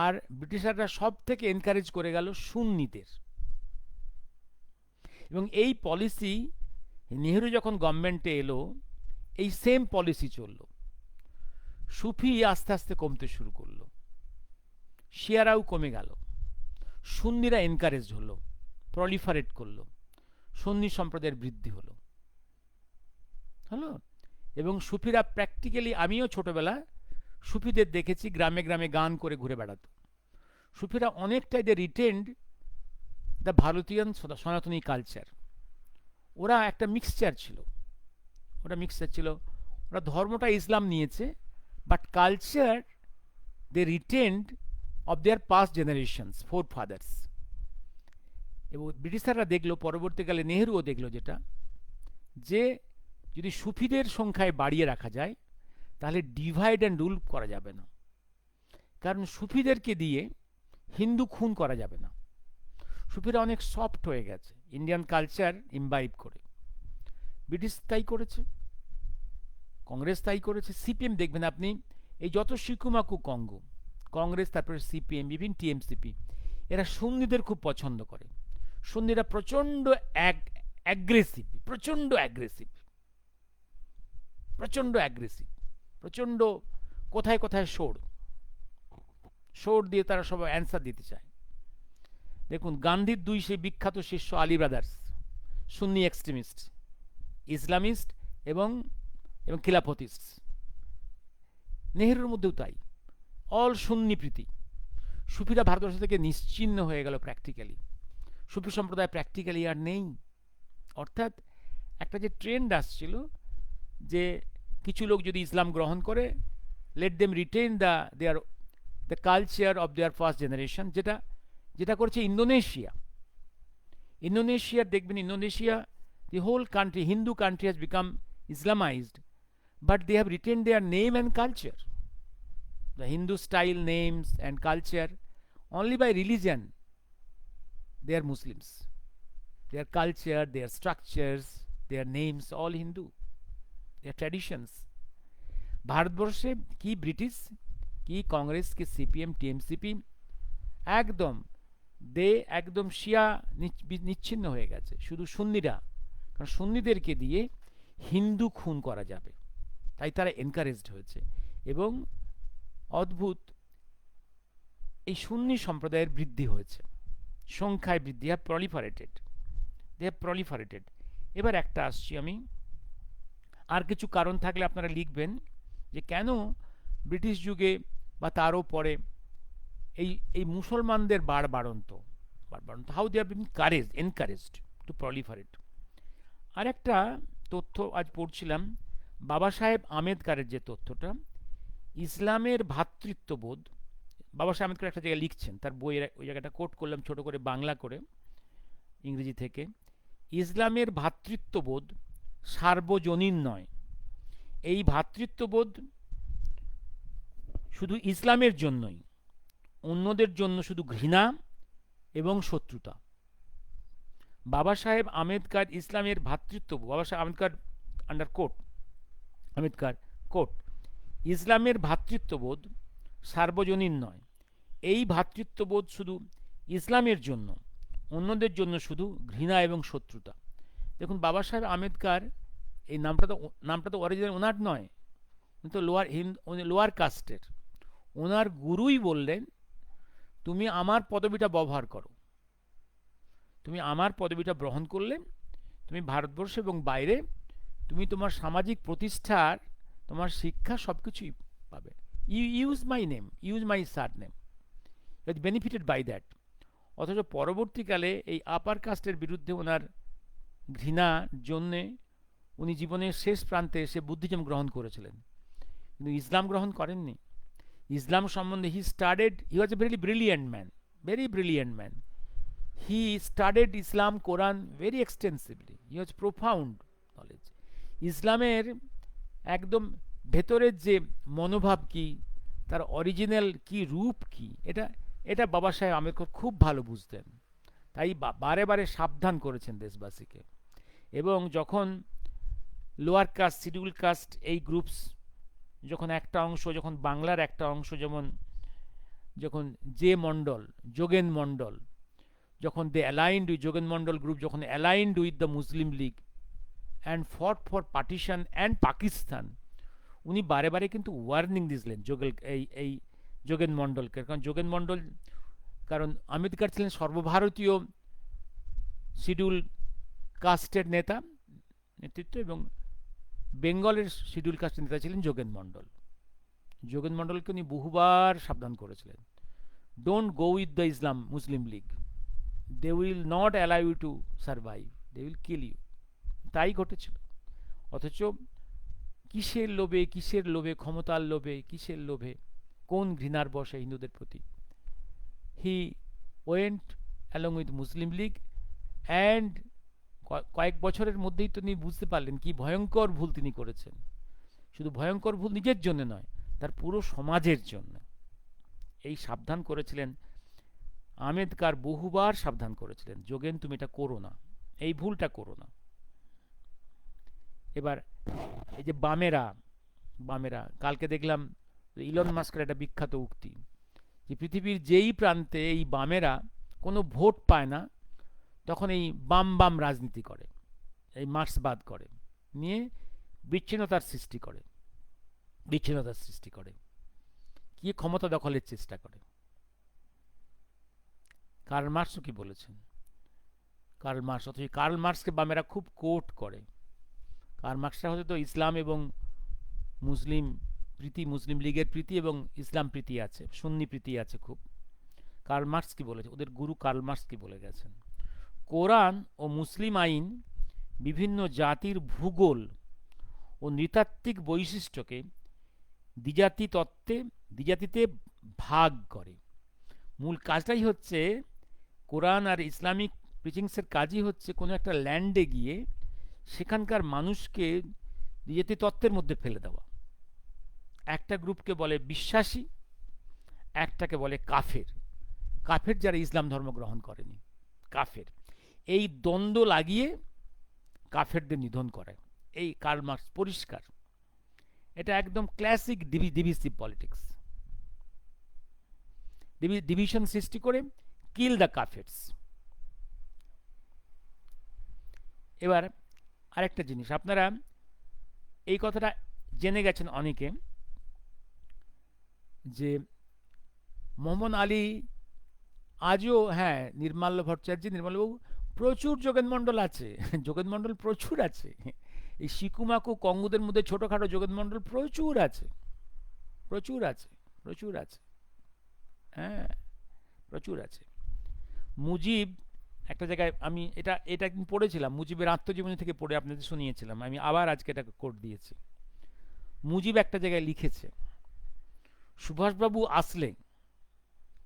আর ব্রিটিশাররা সব থেকে এনকারেজ করে গেল সুন্নিদের। এবং এই পলিসি নেহেরু যখন গভর্নমেন্টে এলো, এই সেম পলিসি চলল। সুফি আস্তে আস্তে কমতে শুরু করলো, শিয়ারাও কমে গেল, সুন্নিরা এনকারেজ হলো, প্রলিফারেট করলো, সুন্নি সম্প্রদায়ের বৃদ্ধি হলো। এবং সুফিরা প্র্যাকটিক্যালি, আমিও ছোটবেলা সুফিদের দেখেছি গ্রামে গ্রামে গান করে ঘুরে বেড়াতো। সুফিরা অনেকটাই দে রিটেন্ড দ্য ভারতীয়ান সনাতনী কালচার। ওরা একটা মিক্সচার ছিল, ওরা ধর্মটা ইসলাম নিয়েছে, but culture they retained of their past generations, forefathers. এবং ব্রিটিশাররা দেখলো, পরবর্তীকালে নেহেরুও দেখলো যেটা, যে যদি সুফিদের সংখ্যায় বাড়িয়ে রাখা যায় তাহলে ডিভাইড অ্যান্ড রুল করা যাবে না, কারণ সুফিদেরকে দিয়ে হিন্দু খুন করা যাবে না। সুফিরা অনেক সফট হয়ে গেছে ইন্ডিয়ান কালচার ইমবাইব করে। ব্রিটিশ তাই করেছে, কংগ্রেস তাই করেছে, সিপিএম দেখবেন আপনি, এই যত শিকুমাকু কঙ্গো, কংগ্রেস, তারপরে সিপিএম, বিভিন্ন টিএমসিপি, এরা সুন্নিদের খুব পছন্দ করে। সুন্নিরা প্রচণ্ড অ্যাগ্রেসিভ, প্রচণ্ড কোথায় কোথায় সোর দিয়ে তারা সব অ্যান্সার দিতে চায়। দেখুন, গান্ধীর দুই সেই বিখ্যাত শিষ্য আলী ব্রাদার্স, সুন্নি এক্সট্রিমিস্ট, ইসলামিস্ট এবং এবং খিলাফতিস্ট। নেহেরুর মধ্যেও তাই, অল সুন্নি প্রীতি। সুফিরা ভারতবর্ষ থেকে নিশ্চিহ্ন হয়ে গেল প্র্যাকটিক্যালি। সুফি সম্প্রদায় প্র্যাকটিক্যালি আর নেই। অর্থাৎ একটা যে ট্রেন্ড আসছিল যে কিছু লোক যদি ইসলাম গ্রহণ করে, let them retain the culture of their first generation, যেটা যেটা করছে ইন্দোনেশিয়া। দেখবেন Indonesia, the whole country, Hindu country has become Islamized, but they have retained their name and culture, the Hindu style names and culture. Only by religion they are Muslims. Their culture, their structures, their names, all Hindu, their traditions. ভারতবর্ষে কি British, কি কংগ্রেস, কি CPM, TMCP, একদম একদম শিয়া নিচ্ছিন্ন হয়ে গেছে। শুধু সুন্নিরা, কারণ সুন্নিদেরকে দিয়ে হিন্দু খুন করা যাবে, তাই তারা এনকারেজড হয়েছে। এবং অদ্ভুত এই সুন্নি সম্প্রদায়ের বৃদ্ধি হয়েছে, সংখ্যায় বৃদ্ধি, দে হ্যাভ প্রলিফারেটেড। এবার একটা আসছি আমি, আর কিছু কারণ থাকলে আপনারা লিখবেন যে কেন ব্রিটিশ যুগে বা তারও পরে এই মুসলমানদের বাড়বাড়ন্ত, how they are been encouraged to proliferate. আর একটা তথ্য আজ পড়ছিলাম, বাবা সাহেব আম্বেদকরের যে তথ্যটা, ইসলামের ভ্রাতৃত্ববোধ, বাবা সাহেব আম্বেদকর একটা জায়গায় লিখছেন, তার বইয়ের ওই জায়গাটা কোট করলাম ছোট করে বাংলা করে ইংরেজি থেকে, ইসলামের ভ্রাতৃত্ববোধ সার্বজনীন নয়। এই ভ্রাতৃত্ববোধ শুধু ইসলামের জন্যই, অন্যদের জন্য শুধু ঘৃণা এবং শত্রুতা। বাবা সাহেব আম্বেদকর ইসলামের ভ্রাতৃত্ববোধ, Baba Saheb Ambedkar under quote, Ambedkar quote, ইসলামের ভ্রাতৃত্ববোধ সার্বজনীন নয়। এই ভ্রাতৃত্ববোধ শুধু ইসলামের জন্য, অন্যদের জন্য শুধু ঘৃণা এবং শত্রুতা। দেখুন, বাবা সাহেব আম্বেদকর এই নামটা তো অরিজিনাল ওনার নয়, উনি তো লোয়ার কাস্টের। ওনার গুরুই বললেন, তুমি আমার পদবিটা ব্যবহার করো, তুমি আমার পদবিটা গ্রহণ করলে তুমি ভারতবর্ষ এবং বাইরে তুমি তোমার সামাজিক প্রতিষ্ঠার, তোমার শিক্ষা সব কিছুই পাবে। Use my name, use my surname, benefited by that. অথচ পরবর্তীকালে এই আপার কাস্টের বিরুদ্ধে ওনার ঘৃণার জন্যে উনি জীবনের শেষ প্রান্তে এসে বুদ্ধিজম গ্রহণ করেছিলেন, কিন্তু ইসলাম গ্রহণ করেননি। ইসলাম সম্বন্ধে he was a very brilliant man. He studied Islam, Quran very extensively. He was profound knowledge. ইসলামের একদম ভেতরের যে মনোভাব কি, তার অরিজিনাল কি রূপ কি, এটা বাবা সাহেব আম্বেদকর খুব ভালো বুঝতেন। তাই বারে বারে সাবধান করেছেন দেশবাসীকে। এবং যখন লোয়ার কাস্ট, শিডিউল কাস্ট, এই গ্রুপস যখন একটা অংশ, যখন বাংলার একটা অংশ, যখন যোগেন মণ্ডল, যখন they aligned with Jogen Mandal group, যখন aligned with the Muslim League and fought for partition and Pakistan, উনি বারে বারে কিন্তু ওয়ার্নিং দিয়েছিলেন এই যোগেন মন্ডলকে। কারণ আম্বেদকর ছিলেন সর্বভারতীয় শিডিউল কাস্টের নেতৃত্ব, এবং বেঙ্গলের শিডিউল কাস্টের নেতা ছিলেন যোগেন মন্ডলকে উনি বহুবার সাবধান করেছিলেন, don't go with the Muslim League, they will not allow you to survive, they will kill you। তাই ঘটেছিল। অথচ কিসের লোভে, ক্ষমতার লোভে, কিসের লোভে, কোন ঘৃণার বশে হিন্দুদের প্রতি, he went along with Muslim League. And কয়েক বছরের মধ্যেই তো তিনি বুঝতে পারলেন কি ভয়ঙ্কর ভুল তিনি করেছেন। শুধু ভয়ঙ্কর ভুল নিজের জন্য নয়, তার পুরো সমাজের জন্য। এই সাবধান করেছিলেন আম্বেদকর, বহুবার সাবধান করেছিলেন, যোগেন তুমি এটা করো না, এই ভুলটা করো না। এবার এই যে বামেরা, কালকে দেখলাম ইলন মাস্কের একটা বিখ্যাত উক্তি, যে পৃথিবীর যেই প্রান্তে এই বামেরা কোনো ভোট পায় না, তখন এই বাম রাজনীতি করে, এই মার্ক্সবাদ করে, নিয়ে বিচ্ছিন্নতার সৃষ্টি করে। গিয়ে ক্ষমতা দখলের চেষ্টা করে। কার্ল মার্কসও কি বলেছেন? কার্ল মার্কস, অথচ কার্ল মার্কসকে বামেরা খুব কোট করে। কার্ল মার্কসটা হয়তো ইসলাম এবং মুসলিম প্রীতি, মুসলিম লীগের প্রীতি এবং ইসলাম প্রীতি আছে, সুন্নি প্রীতি আছে খুব। কার্ল মার্কস কি বলেছে, ওদের গুরু কার্ল মার্কস কি বলে গেছেন? কোরআন ও মুসলিম আইন বিভিন্ন জাতির ভূগোল ও নৃতাত্ত্বিক বৈশিষ্ট্যকে দ্বিজাতিতে ভাগ করে। মূল কাজটাই হচ্ছে, কোরআন আর ইসলামিক প্রিচিংসের কাজই হচ্ছে কোনো একটা ল্যান্ডে গিয়ে সেখানকার মানুষকে দ্বিজাতি তত্ত্বের মধ্যে ফেলে দেওয়া। একটা গ্রুপকে বলে বিশ্বাসী, একটাকে বলে কাফের। কাফের যারা ইসলাম ধর্ম গ্রহণ করেনি, কাফের। এই দ্বন্দ্ব লাগিয়ে কাফেরদের নিধন করে। এই কার্ল মার্কস পরিষ্কার, এটা একদম ক্লাসিক ডিভিসিভ পলিটিক্স। ডিভিশন সৃষ্টি করে কিল দ্য কাফেরস। এবার আরেকটা জিনিস, আপনারা এই কথাটা জেনে গেছেন অনেকে, যে মোহাম্মদ আলী আজও, হ্যাঁ, নির্মাল্য ভট্টাচার্য, নির্মাল্যবাবু, প্রচুর যোগেন মণ্ডল আছে, যোগেন মণ্ডল প্রচুর আছে। এই শিকুমাকু কঙ্গুদের মধ্যে ছোটখাটো যোগেন মণ্ডল প্রচুর আছে, প্রচুর আছে, প্রচুর আছে, হ্যাঁ, প্রচুর আছে। মুজিব একটা জায়গায়, আমি এটা এটা একদিন পড়েছিলাম, মুজিবের আত্মজীবনী থেকে পড়ে আপনাদের শুনিয়েছিলাম, আমি আবার আজকে এটা কোট দিয়েছি। মুজিব একটা জায়গায় লিখেছে, সুভাষবাবু আসলে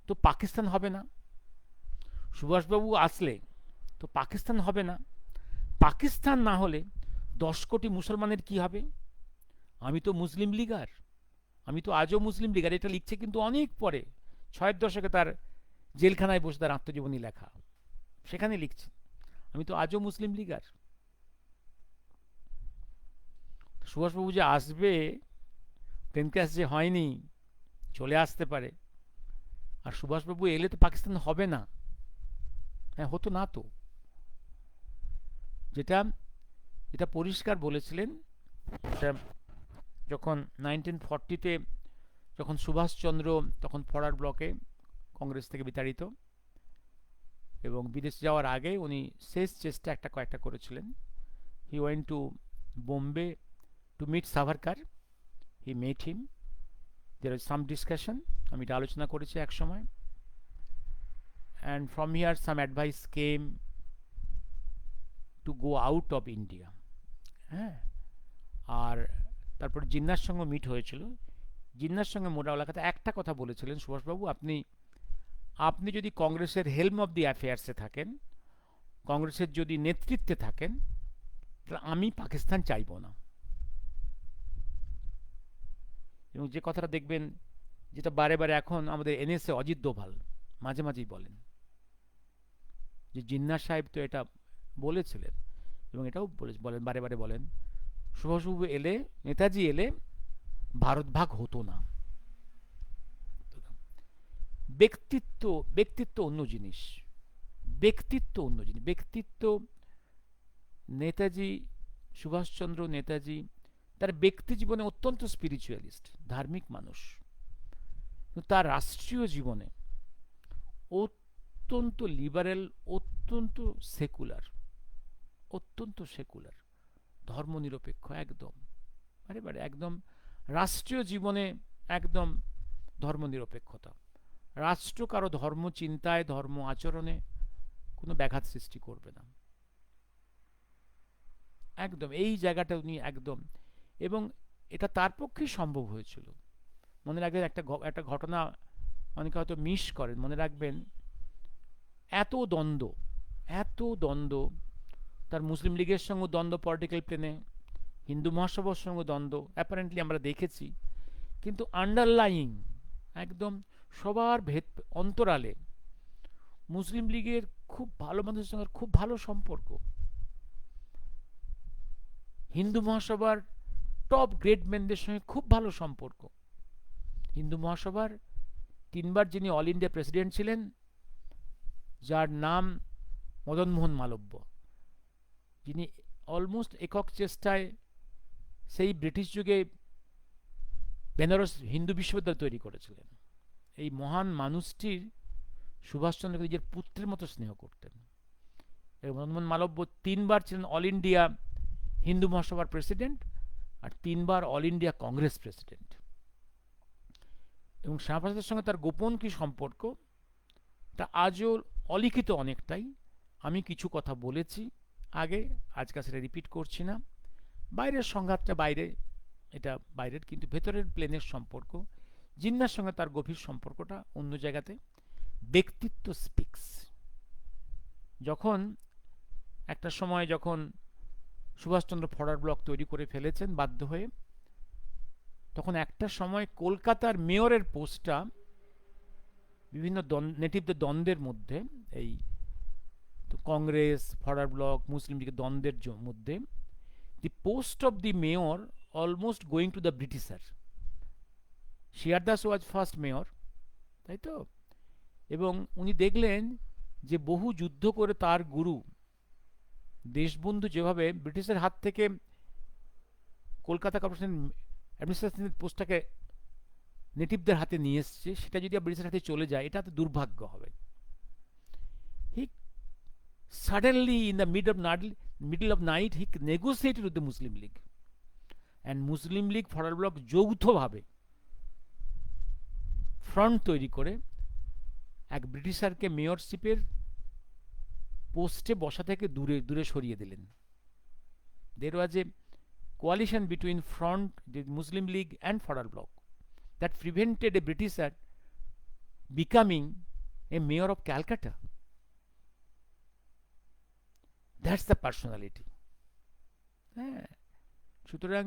তো পাকিস্তান হবে না, সুভাষবাবু আসলে তো পাকিস্তান হবে না, পাকিস্তান না হলে 10 কোটি মুসলমানের কি হবে? আমি তো মুসলিম লীগার, আমি তো আজও মুসলিম লীগার। এটা লিখছে কিন্তু অনেক পরে, 6-এর দশকে তার জেলখানায় বসে তার আত্মজীবনী লেখা, সেখানে লিখছে আমি তো আজও মুসলিম লীগার। সুভাষবাবু যে আসবে, প্লেন ক্র্যাশ যে হয়নি, চলে আসতে পারে, আর সুভাষবাবু এলে তো পাকিস্তান হবে না। হ্যাঁ, হতো না তো। যেটা যেটা পরিষ্কার বলেছিলেন, যখন 1940-তে যখন সুভাষচন্দ্র তখন ফরওয়ার্ড ব্লকে কংগ্রেস থেকে বিতাড়িত এবং বিদেশ যাওয়ার আগে উনি শেষ চেষ্টা কয়েকটা করেছিলেন। He went to Bombay to meet Savarkar, he met him, there was some discussion, আমি এটা আলোচনা করেছি এক সময়, and from here some advice came to go out of India. হ্যাঁ, আর তারপর জিন্নার সঙ্গে মিট হয়েছিল। জিন্নার সঙ্গে মোটামুটি একটা কথা বলেছিলেন সুভাষবাবু, আপনি যদি কংগ্রেসের হেলম অফ দি অ্যাফেয়ার্সে থাকেন, কংগ্রেসের যদি নেতৃত্বে থাকেন, তাহলে আমি পাকিস্তান চাইব না। এবং যে কথাটা দেখবেন, যেটা বারে বারে এখন আমাদের এনএসএ অজিত দোভাল মাঝে মাঝেই বলেন, যে জিন্না সাহেব তো এটা বলেছিলেন, এবং এটাও বলেন, বারে বারে বলেন, সুভাষবাবু এলে, নেতাজি এলে ভারত ভাগ হতো না। ব্যক্তিত্ব, ব্যক্তিত্ব অন্য জিনিস, ব্যক্তিত্ব অন্য জিনিস। ব্যক্তিত্ব, নেতাজি সুভাষচন্দ্র নেতাজি তার ব্যক্তি জীবনে অত্যন্ত স্পিরিচুয়ালিস্ট, ধার্মিক মানুষ, তার রাষ্ট্রীয় জীবনে অত্যন্ত লিবারেল, অত্যন্ত সেকুলার, অত্যন্ত সেকুলার, ধর্মনিরপেক্ষ একদম, বারে একদম রাষ্ট্রীয় জীবনে একদম ধর্মনিরপেক্ষতা। রাষ্ট্র কারো ধর্ম চিন্তায়, ধর্ম আচরণে কোনো ব্যাঘাত সৃষ্টি করবে না, একদম এই জায়গাটা উনি একদম। এবং এটা তার পক্ষেই সম্ভব হয়েছিল। মনে রাখবেন একটা ঘটনা অনেকে হয়তো মিস করেন, মনে রাখবেন, এত দ্বন্দ্ব, তার মুসলিম লীগের সঙ্গে দ্বন্দ্ব পলিটিক্যাল প্লেনে, হিন্দু মহাসভার সঙ্গে দ্বন্দ্ব অ্যাপারেন্টলি আমরা দেখেছি, কিন্তু আন্ডারলাইং একদম সবার অন্তরালে মুসলিম লীগের খুব ভালো মানুষের সঙ্গে খুব ভালো সম্পর্ক, হিন্দু মহাসভার টপ গ্রেড ম্যানদের সঙ্গে খুব ভালো সম্পর্ক। হিন্দু মহাসভার 3বার যিনি অল ইন্ডিয়া প্রেসিডেন্ট ছিলেন, যার নাম মদন মোহন মালব্য, যিনি অলমোস্ট একক চেষ্টায় সেই ব্রিটিশ যুগে বেনারস হিন্দু বিশ্ববিদ্যালয় তৈরি করেছিলেন। এই মহান মানুষটির সুভাষচন্দ্রকে নিজের পুত্রের মতো স্নেহ করতেন। এবং মদনমোহন মালব্য 3বার ছিলেন অল ইন্ডিয়া হিন্দু মহাসভার প্রেসিডেন্ট, আর 3বার অল ইন্ডিয়া কংগ্রেস প্রেসিডেন্ট। এবং শ্যামাপ্রসাদের সঙ্গে তার গোপন কি সম্পর্ক, তা আজও অলিখিত অনেকটাই। আমি কিছু কথা বলেছি আগে, আজকে সেটা রিপিট করছি না। বাইরের সংঘাতটা বাইরে, এটা বাইরের, কিন্তু ভেতরের প্লেনের সম্পর্ক, জিন্নার সঙ্গে তার গভীর সম্পর্কটা অন্য জায়গাতে। ব্যক্তিত্ব স্পিক্স। যখন একটা সময় যখন সুভাষচন্দ্র ফরওয়ার্ড ব্লক তৈরি করে ফেলেছেন বাধ্য হয়ে, তখন একটা সময় কলকাতার মেয়রের পোস্টটা বিভিন্ন নেটিভদের দ্বন্দ্বের মধ্যে, এই তো কংগ্রেস, ফরওয়ার্ড ব্লক, মুসলিম লীগের দ্বন্দ্বের মধ্যে, the post of the mayor almost going to the Britisher. শিয়ার দাস ওয়াজ ফার্স্ট মেয়র, তাই তো? এবং উনি দেখলেন যে বহু যুদ্ধ করে তার গুরু দেশবন্ধু যেভাবে ব্রিটিশের হাত থেকে কলকাতা কর্পোরেশন অ্যাডমিনিস্ট্রেশনের পোস্টটাকে নেটিভদের হাতে নিয়ে এসছে, সেটা যদি ব্রিটিশের হাতে চলে যায় এটা তো দুর্ভাগ্য হবে। হি suddenly in the middle of night he negotiated with the Muslim League, and Muslim League forward block যৌথভাবে ফ্রন্ট তৈরি করে এক ব্রিটিশারকে মেয়রশিপের পোস্টে বসা থেকে দূরে দূরে সরিয়ে দিলেন। There was a coalition between front, the Muslim League and forward bloc, that prevented a Britisher becoming a mayor of Calcutta. That's the personality. হ্যাঁ, সুতরাং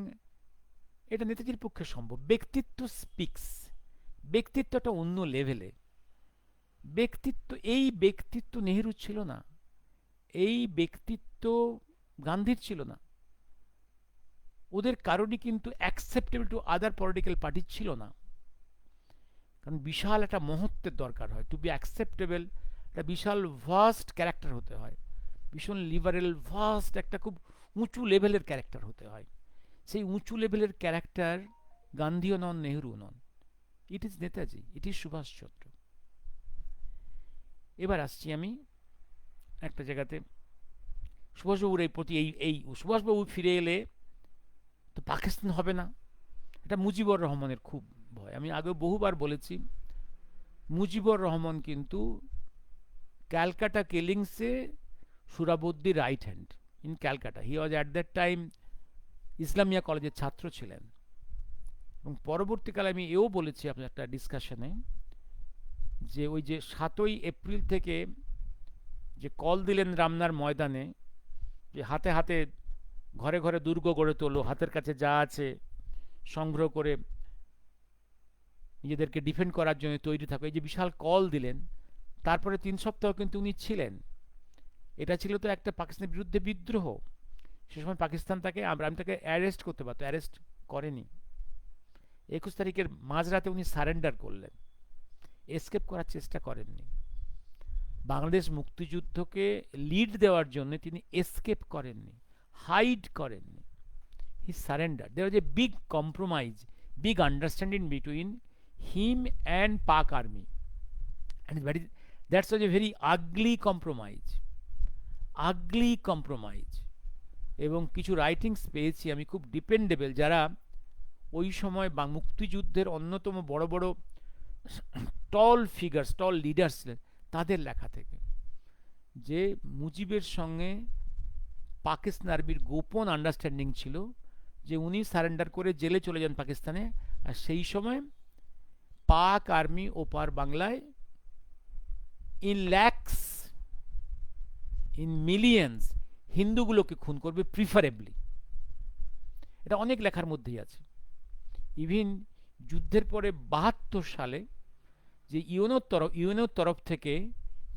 এটা নেতাজির পক্ষে সম্ভব। ব্যক্তিত্ব স্পিক্স। ব্যক্তিত্বটা অন্য লেভেলে। ব্যক্তিত্ব, এই ব্যক্তিত্ব নেহেরু ছিল না, এই ব্যক্তিত্ব গান্ধীর ছিল না, ওদের কারণই কিন্তু acceptable to other political party ছিল না। কারণ বিশাল একটা মহত্বের দরকার হয় টু বি অ্যাকসেপ্টেবল। একটা বিশাল ভাস্ট ক্যারেক্টার হতে হয়, ভীষণ লিবারেল ভাস্ট একটা খুব উঁচু লেভেলের ক্যারেক্টার হতে হয়। সেই উঁচু লেভেলের ক্যারেক্টার গান্ধীও নন, নেহরু নন। It is Netaji, it is Subhashchandra. এবার আসছি আমি একটা জায়গাতে, সুভাষবাবুর এই প্রতি এই সুভাষবাবু ফিরে এলে তো পাকিস্তান হবে না, এটা মুজিবুর রহমানের খুব ভয়। আমি আগেও বহুবার বলেছি, মুজিবুর রহমান কিন্তু ক্যালকাটা কিলিংসে সুরাবুদ্দির right hand in Calcutta. He was at that time Islamia কলেজের ছাত্র ছিলেন। এবং পরবর্তীকালে আমি এও বলেছি আপনার একটা ডিসকাশনে, যে ওই যে 7ই এপ্রিল থেকে যে কল দিলেন রামনার ময়দানে, যে হাতে হাতে ঘরে ঘরে দুর্গ গড়ে তোলো, হাতের কাছে যা আছে সংগ্রহ করে নিজেদেরকে ডিফেন্ড করার জন্য তৈরি থাকো, এই যে বিশাল কল দিলেন, তারপরে 3 সপ্তাহ কিন্তু উনি ছিলেন। এটা ছিল তো একটা পাকিস্তানের বিরুদ্ধে বিদ্রোহ। সে সময় পাকিস্তান তাকে, আমি তাকে অ্যারেস্ট করতে পারতো, অ্যারেস্ট করেনি। 21 তারিখের মাঝরাতে উনি সারেন্ডার করলেন, এসকেপ করার চেষ্টা করেননি। বাংলাদেশ মুক্তিযুদ্ধকে লিড দেওয়ার জন্য তিনি এসকেপ করেননি, হাইড করেননি, he surrender. There was a big compromise, big understanding between him and Pak army, and that's was a very ugly compromise, ugly compromise. এবং কিছু রাইটিংস পেয়েছি আমি খুব ডিপেন্ডেবল, যারা ওই সময় বা মুক্তিযুদ্ধের অন্যতম বড় বড় টল ফিগার্স, টল লিডার্স ছিলেন, তাদের লেখা থেকে, যে মুজিবের সঙ্গে পাকিস্তান আর্মির গোপন আন্ডারস্ট্যান্ডিং ছিল, যে উনি সারেন্ডার করে জেলে চলে যান পাকিস্তানে, আর সেই সময় পাক আর্মি ওপার বাংলায় ইন ল্যাক্স, ইন মিলিয়ন্স হিন্দুগুলোকে খুন করবে প্রিফারেবলি। এটা অনেক লেখার মধ্যেই আছে। ইভিন যুদ্ধের পরে 72 সালে যে ইউএনওর তরফ থেকে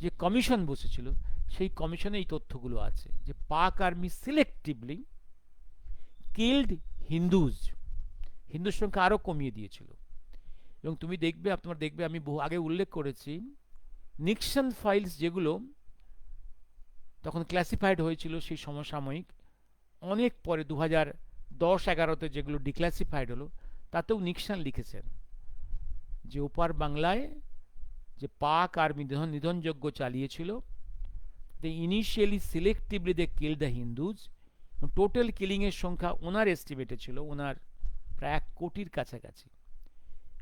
যে কমিশন বসেছিল, সেই কমিশনে এই তথ্যগুলো আছে, যে পাক আর্মি সিলেক্টিভলি কিল্ড হিন্দুজ, হিন্দুর সংখ্যা আরও কমিয়ে দিয়েছিল। এবং তুমি দেখবে, তোমার দেখবে, আমি বহু আগে উল্লেখ করেছি, নিক্সন ফাইলস যেগুলো তখন ক্লাসিফাইড হয়েছিল সেই সমসাময়িক, অনেক পরে 2010-11-তে যেগুলো ডিক্লাসিফাইড হলো, তাতেও নিক্সন লিখেছেন যে ওপার বাংলায় যে পাক আর্মি নিধনযজ্ঞ চালিয়েছিল, they initially selectively they killed the Hindus, total কিলিংয়ের সংখ্যা ওনার এস্টিমেটে ছিল ওনার প্রায় 1 কোটির কাছাকাছি।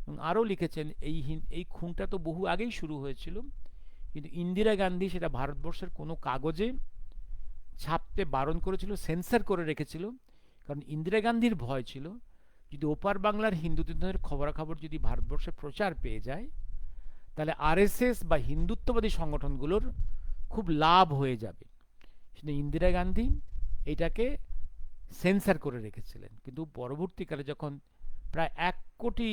এবং আরও লিখেছেন এই খুনটা তো বহু আগেই শুরু হয়েছিল, কিন্তু ইন্দিরা গান্ধী সেটা ভারতবর্ষের কোনো কাগজে ছাপতে বারণ করেছিল, সেন্সার করে রেখেছিল, কারণ ইন্দিরা গান্ধীর ভয় ছিল যদি ওপার বাংলার হিন্দুদের খবরাখবর যদি ভারতবর্ষে প্রচার পেয়ে যায়, তাহলে আরএসএস বা হিন্দুত্ববাদী সংগঠনগুলোর খুব লাভ হয়ে যাবে। সেটা ইন্দিরা গান্ধী এটাকে সেন্সার করে রেখেছিলেন। কিন্তু পরবর্তীকালে যখন প্রায় 1 কোটি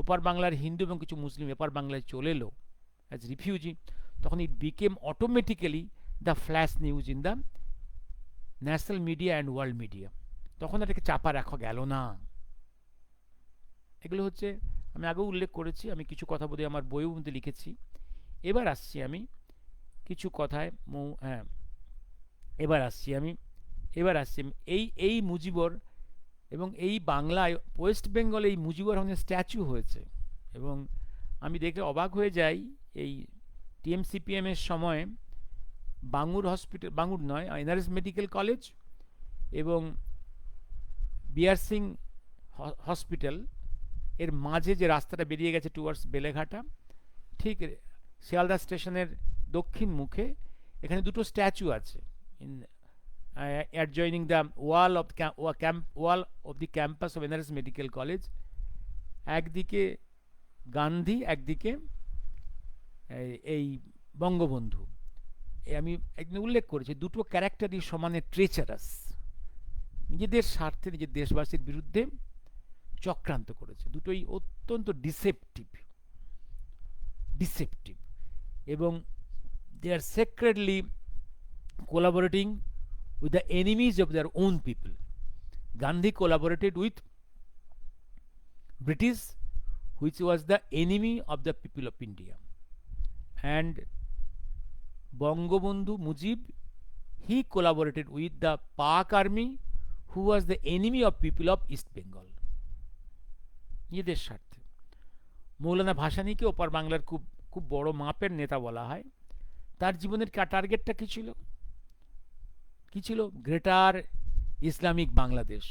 ওপার বাংলার হিন্দু এবং কিছু মুসলিম এপার বাংলায় চলে এলো অ্যাজ রিফিউজি, তখন ইট became automatically the flash news in the national media and world media. তখন এটাকে চাপা রাখা গেল না। এগুলো হচ্ছে আমি আগেও উল্লেখ করেছি, আমি কিছু কথা বোধহয় আমার বইয়ের মধ্যে লিখেছি। এবার আসছি আমি কিছু কথায় হ্যাঁ এবার আসছি আমি এই মুজিবর এবং এই বাংলায় ওয়েস্ট বেঙ্গলে এই মুজিবর রহমানের স্ট্যাচু হয়েছে, এবং আমি দেখে অবাক হয়ে যাই। এই টিএমসিপিএম এর সময় বাঙুর হসপিটাল, বাঙুর নয়, এনআরএস মেডিকেল কলেজ এবং বিআর সিং হসপিটাল এর মাঝে যে রাস্তাটা বেরিয়ে গেছে টুয়ার্ডস বেলেঘাটা, ঠিক শিয়ালদা স্টেশনের দক্ষিণ মুখে এখানে দুটো স্ট্যাচু আছে, in adjoining the wall of the campus of NRS Medical College। একদিকে গান্ধী, একদিকে এই বঙ্গবন্ধু। আমি একদিন উল্লেখ করেছি দুটো ক্যারেক্টারই সমানে ট্রেচারাস, নিজেদের স্বার্থে নিজের দেশবাসীর বিরুদ্ধে চক্রান্ত করেছে। দুটোই অত্যন্ত ডিসেপটিভ এবং দে আর সেক্রেটলি collaborating with the enemies of their own people. Gandhi collaborated with British, which was the enemy of the people of India, and Bangabandhu Mujib, he collaborated with the Pak army, who was the enemy of people of East Bengal. নিজেদের স্বার্থে। মৌলানা ভাসানীকে ওপার বাংলার খুব খুব বড় মাপের নেতা বলা হয়। তার জীবনের টার্গেটটা কি ছিল? Greater Islamic Bangladesh,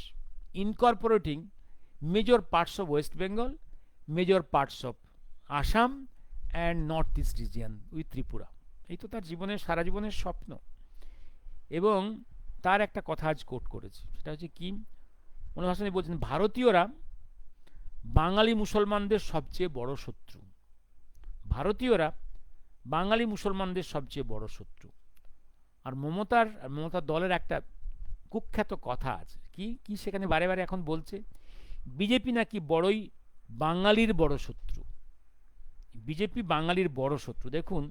incorporating major parts of West Bengal, major parts of Assam and north east region with Tripura. এই তো তার জীবনের সারা জীবনের স্বপ্ন। এবং তার একটা কথা আজ কোট করেছে, সেটা হচ্ছে কি, মৌলানা ভাসানী বলছেন ভারতীয়রা বাঙালি মুসলমানদের সবচেয়ে বড় শত্রু। ভারতীয়রা বাঙালি মুসলমানদের সবচেয়ে বড় শত্রু। আর মমতার দলের একটা কুখ্যাত কথা আছে, কি সেখানে বারে বারে এখন বলছে বিজেপি নাকি বড়ই বাঙালির বড় শত্রু। বিজেপি বাঙালির বড় শত্রু। দেখুন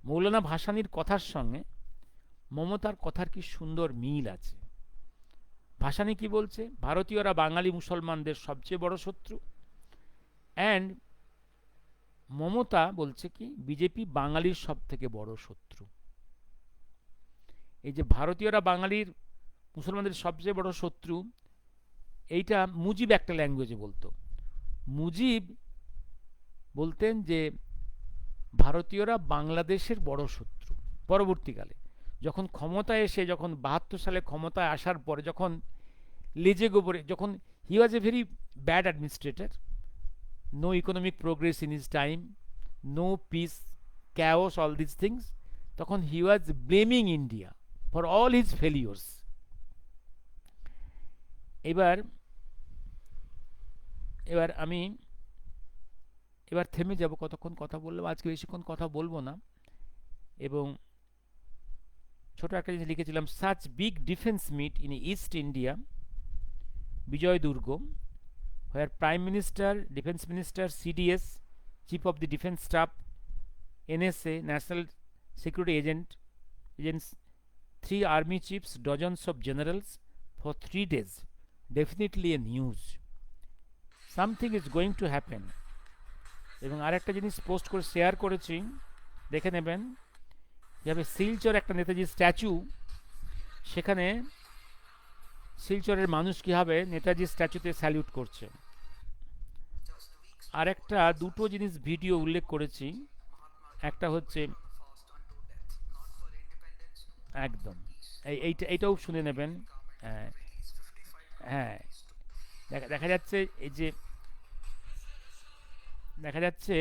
মৌলানা ভাসানীর কথার সঙ্গে মমতার কথার কি সুন্দর মিল আছে। ভাসানী কি বলছে? ভারতীয়রা বাঙালি মুসলমানদের সবচেয়ে বড় শত্রু, অ্যান্ড মমতা বলছে কি বিজেপি বাঙালির সব থেকে বড় শত্রু। এই যে ভারতীয়রা বাঙালির মুসলমানদের সবচেয়ে বড় শত্রু, এইটা মুজিব একটা ল্যাঙ্গুয়েজে বলতো। মুজিব বলতেন যে ভারতীয়রা বাংলাদেশের বড় শত্রু। পরবর্তীকালে যখন ক্ষমতায় এসে, যখন 72 সালে ক্ষমতায় আসার পরে, যখন লেজে গোবরে, যখন he was a very bad administrator, no economic progress in his time, no peace, chaos, all these things, তখন he was blaming India for all his failures. এবার আমি থেমে যাব, কতক্ষণ কথা বললাম, আজকে বেশিক্ষণ কথা বলবো না। এবং ছোট একটা জিনিস লিখেছিলাম, such big defence meet in east India, Vijay Durg, where Prime Minister, Defence Minister, CDS, Chief of the Defence Staff, NSA, National Security Agents, 3 army chiefs, dozens of generals for 3 days. Definitely a news. Something is going to happen. এবং আরেকটা জিনিস post করে share করেছি, দেখে নেবেন। যেভাবে শিলচর একটা Netaji statue, সেখানে শিলচরের মানুষ কীভাবে নেতাজি স্ট্যাচুতে স্যালিউট করছে। আর একটা দুটো জিনিস ভিডিও উল্লেখ করেছি। একটা হচ্ছে একদম এইটাও শুনে নেবেন। হ্যাঁ, হ্যাঁ, দেখা যাচ্ছে এই যে দেখা যাচ্ছে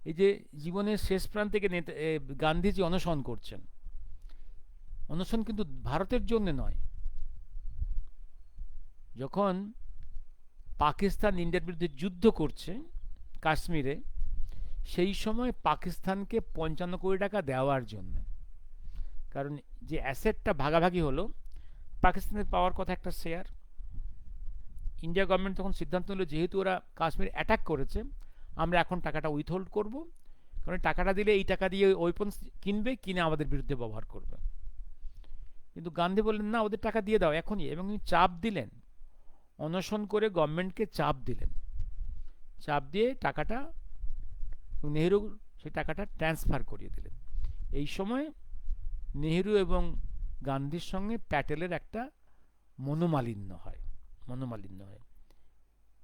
এই যে জীবনের শেষ প্রান্তে গিয়ে গান্ধীজি অনশন করছেন। অনশন কিন্তু ভারতের জন্য নয়। যখন পাকিস্তান ইন্ডিয়ার বিরুদ্ধে যুদ্ধ করছে কাশ্মীরে, সেই সময় পাকিস্তানকে 55 কোটি টাকা দেওয়ার জন্য। কারণ যে অ্যাসেটটা ভাগাভাগি হলো, পাকিস্তানের পাওয়ার কথা একটা শেয়ার। ইন্ডিয়া গভর্নমেন্ট তখন সিদ্ধান্ত নিল, যেহেতু ওরা কাশ্মীর অ্যাটাক করেছে, আমরা এখন টাকাটা উইথহোল্ড করব। কারণ টাকাটা দিলে এই টাকা দিয়ে ওয়েপন্স কিনবে, কিনে আমাদের বিরুদ্ধে ব্যবহার করবে। কিন্তু গান্ধী বললেন, না, ওদের টাকা দিয়ে দাও এখনই। এবং উনি চাপ দিলেন, অনশন করে গভর্নমেন্টকে চাপ দিলেন। চাপ দিয়ে টাকাটা, নেহেরু সেই টাকাটা ট্রান্সফার করিয়ে দিলেন। এই সময় নেহেরু এবং গান্ধীর সঙ্গে প্যাটেলের একটা মনোমালিন্য হয়। মনোমালিন্য হয়।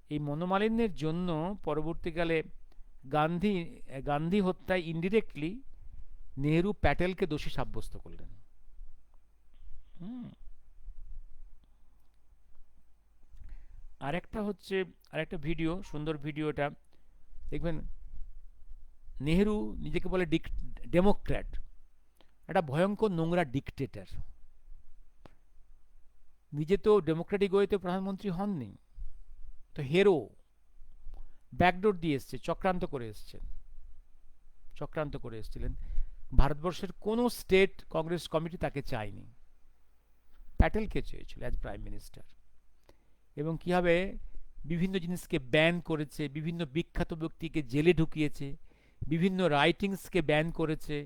এই মনোমালিন্যের জন্য পরবর্তীকালে গান্ধী গান্ধী হত্যায় ইনডিরেক্টলি নেহেরু প্যাটেলকে দোষী সাব্যস্ত করলেন। হুম। আরেকটা হচ্ছে, আরেকটা ভিডিও, সুন্দর ভিডিওটা দেখবেন। নেহেরু নিজেকে বলে ডেমোক্র্যাট, একটা ভয়ঙ্কর নোংরা ডিকটেটর। নিজে তো ডেমোক্রেটিক ওয়েতে প্রধানমন্ত্রী হননি, তো হেরো, ব্যাকডোর দিয়ে এসছে, চক্রান্ত করে এসেছিলেন। ভারতবর্ষের কোনো স্টেট কংগ্রেস কমিটি তাকে চায়নি, প্যাটেলকে চেয়েছিল অ্যাজ প্রাইম মিনিস্টার। এবং কীভাবে বিভিন্ন জিনিসকে ব্যান করেছে, বিভিন্ন বিখ্যাত ব্যক্তিকে জেলে ঢুকিয়েছে, বিভিন্ন রাইটিংসকে ব্যান করেছে,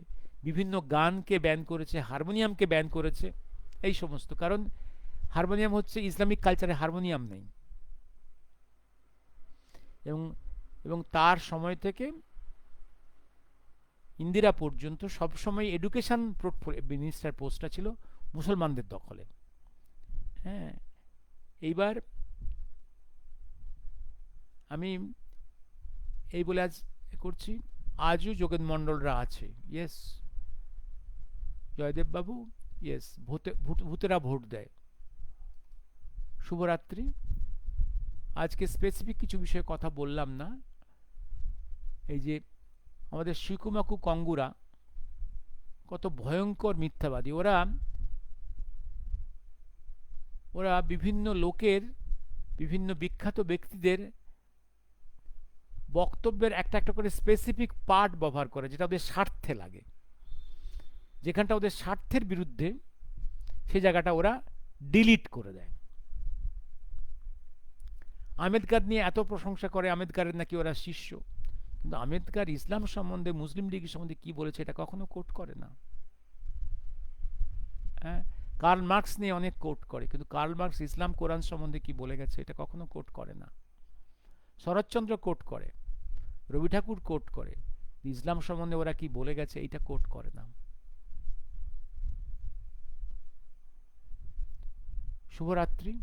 বিভিন্ন গানকে ব্যান করেছে, হারমোনিয়ামকে ব্যান করেছে, এই সমস্ত। কারণ হারমোনিয়াম হচ্ছে ইসলামিক কালচারে, হারমোনিয়াম নেই। এবং এবং তার সময় থেকে ইন্দিরা পর্যন্ত সবসময় এডুকেশন মিনিস্টার পোস্টটা ছিল মুসলমানদের দখলে। হ্যাঁ, এইবার আমি এই বলে আজ করছি, আজও যোগেন মণ্ডলরা আছে। ইয়েস, জয়দেব বাবু, ইয়েস, ভূতেরা ভোট দেয়। শুভরাত্রি। আজকে স্পেসিফিক কিছু বিষয়ে কথা বললাম না। এই যে আমাদের শিকুমাকু কঙ্গুরা কত ভয়ঙ্কর মিথ্যাবাদী। ওরা ওরা বিভিন্ন লোকের, বিভিন্ন বিখ্যাত ব্যক্তিদের বক্তব্যের একটা একটা করে স্পেসিফিক পার্ট ব্যবহার করে, যেটা ওদের স্বার্থে লাগে। যেখানটা ওদের স্বার্থের বিরুদ্ধে, সেই জায়গাটা ওরা ডিলিট করে দেয়। আম্বেদকর নিয়ে এত প্রশংসা করে, আম্বেদকরের নাকি ওরা শিষ্য। কিন্তু আম্বেদকর ইসলাম সম্বন্ধে, মুসলিম লীগ সম্বন্ধে কি বলেছে এটা কখনো কোট করে না। হ্যাঁ, কার্ল মার্কস নিয়ে অনেক কোট করে, কিন্তু কার্ল মার্কস ইসলাম কোরআন সম্বন্ধে কি বলে গেছে এটা কখনো কোট করে না। শরৎচন্দ্র কোট করে, রবি ঠাকুর কোট করে, ইসলাম সম্বন্ধে ওরা কি বলে গেছে এটা কোট করে না। শুভরাত্রি।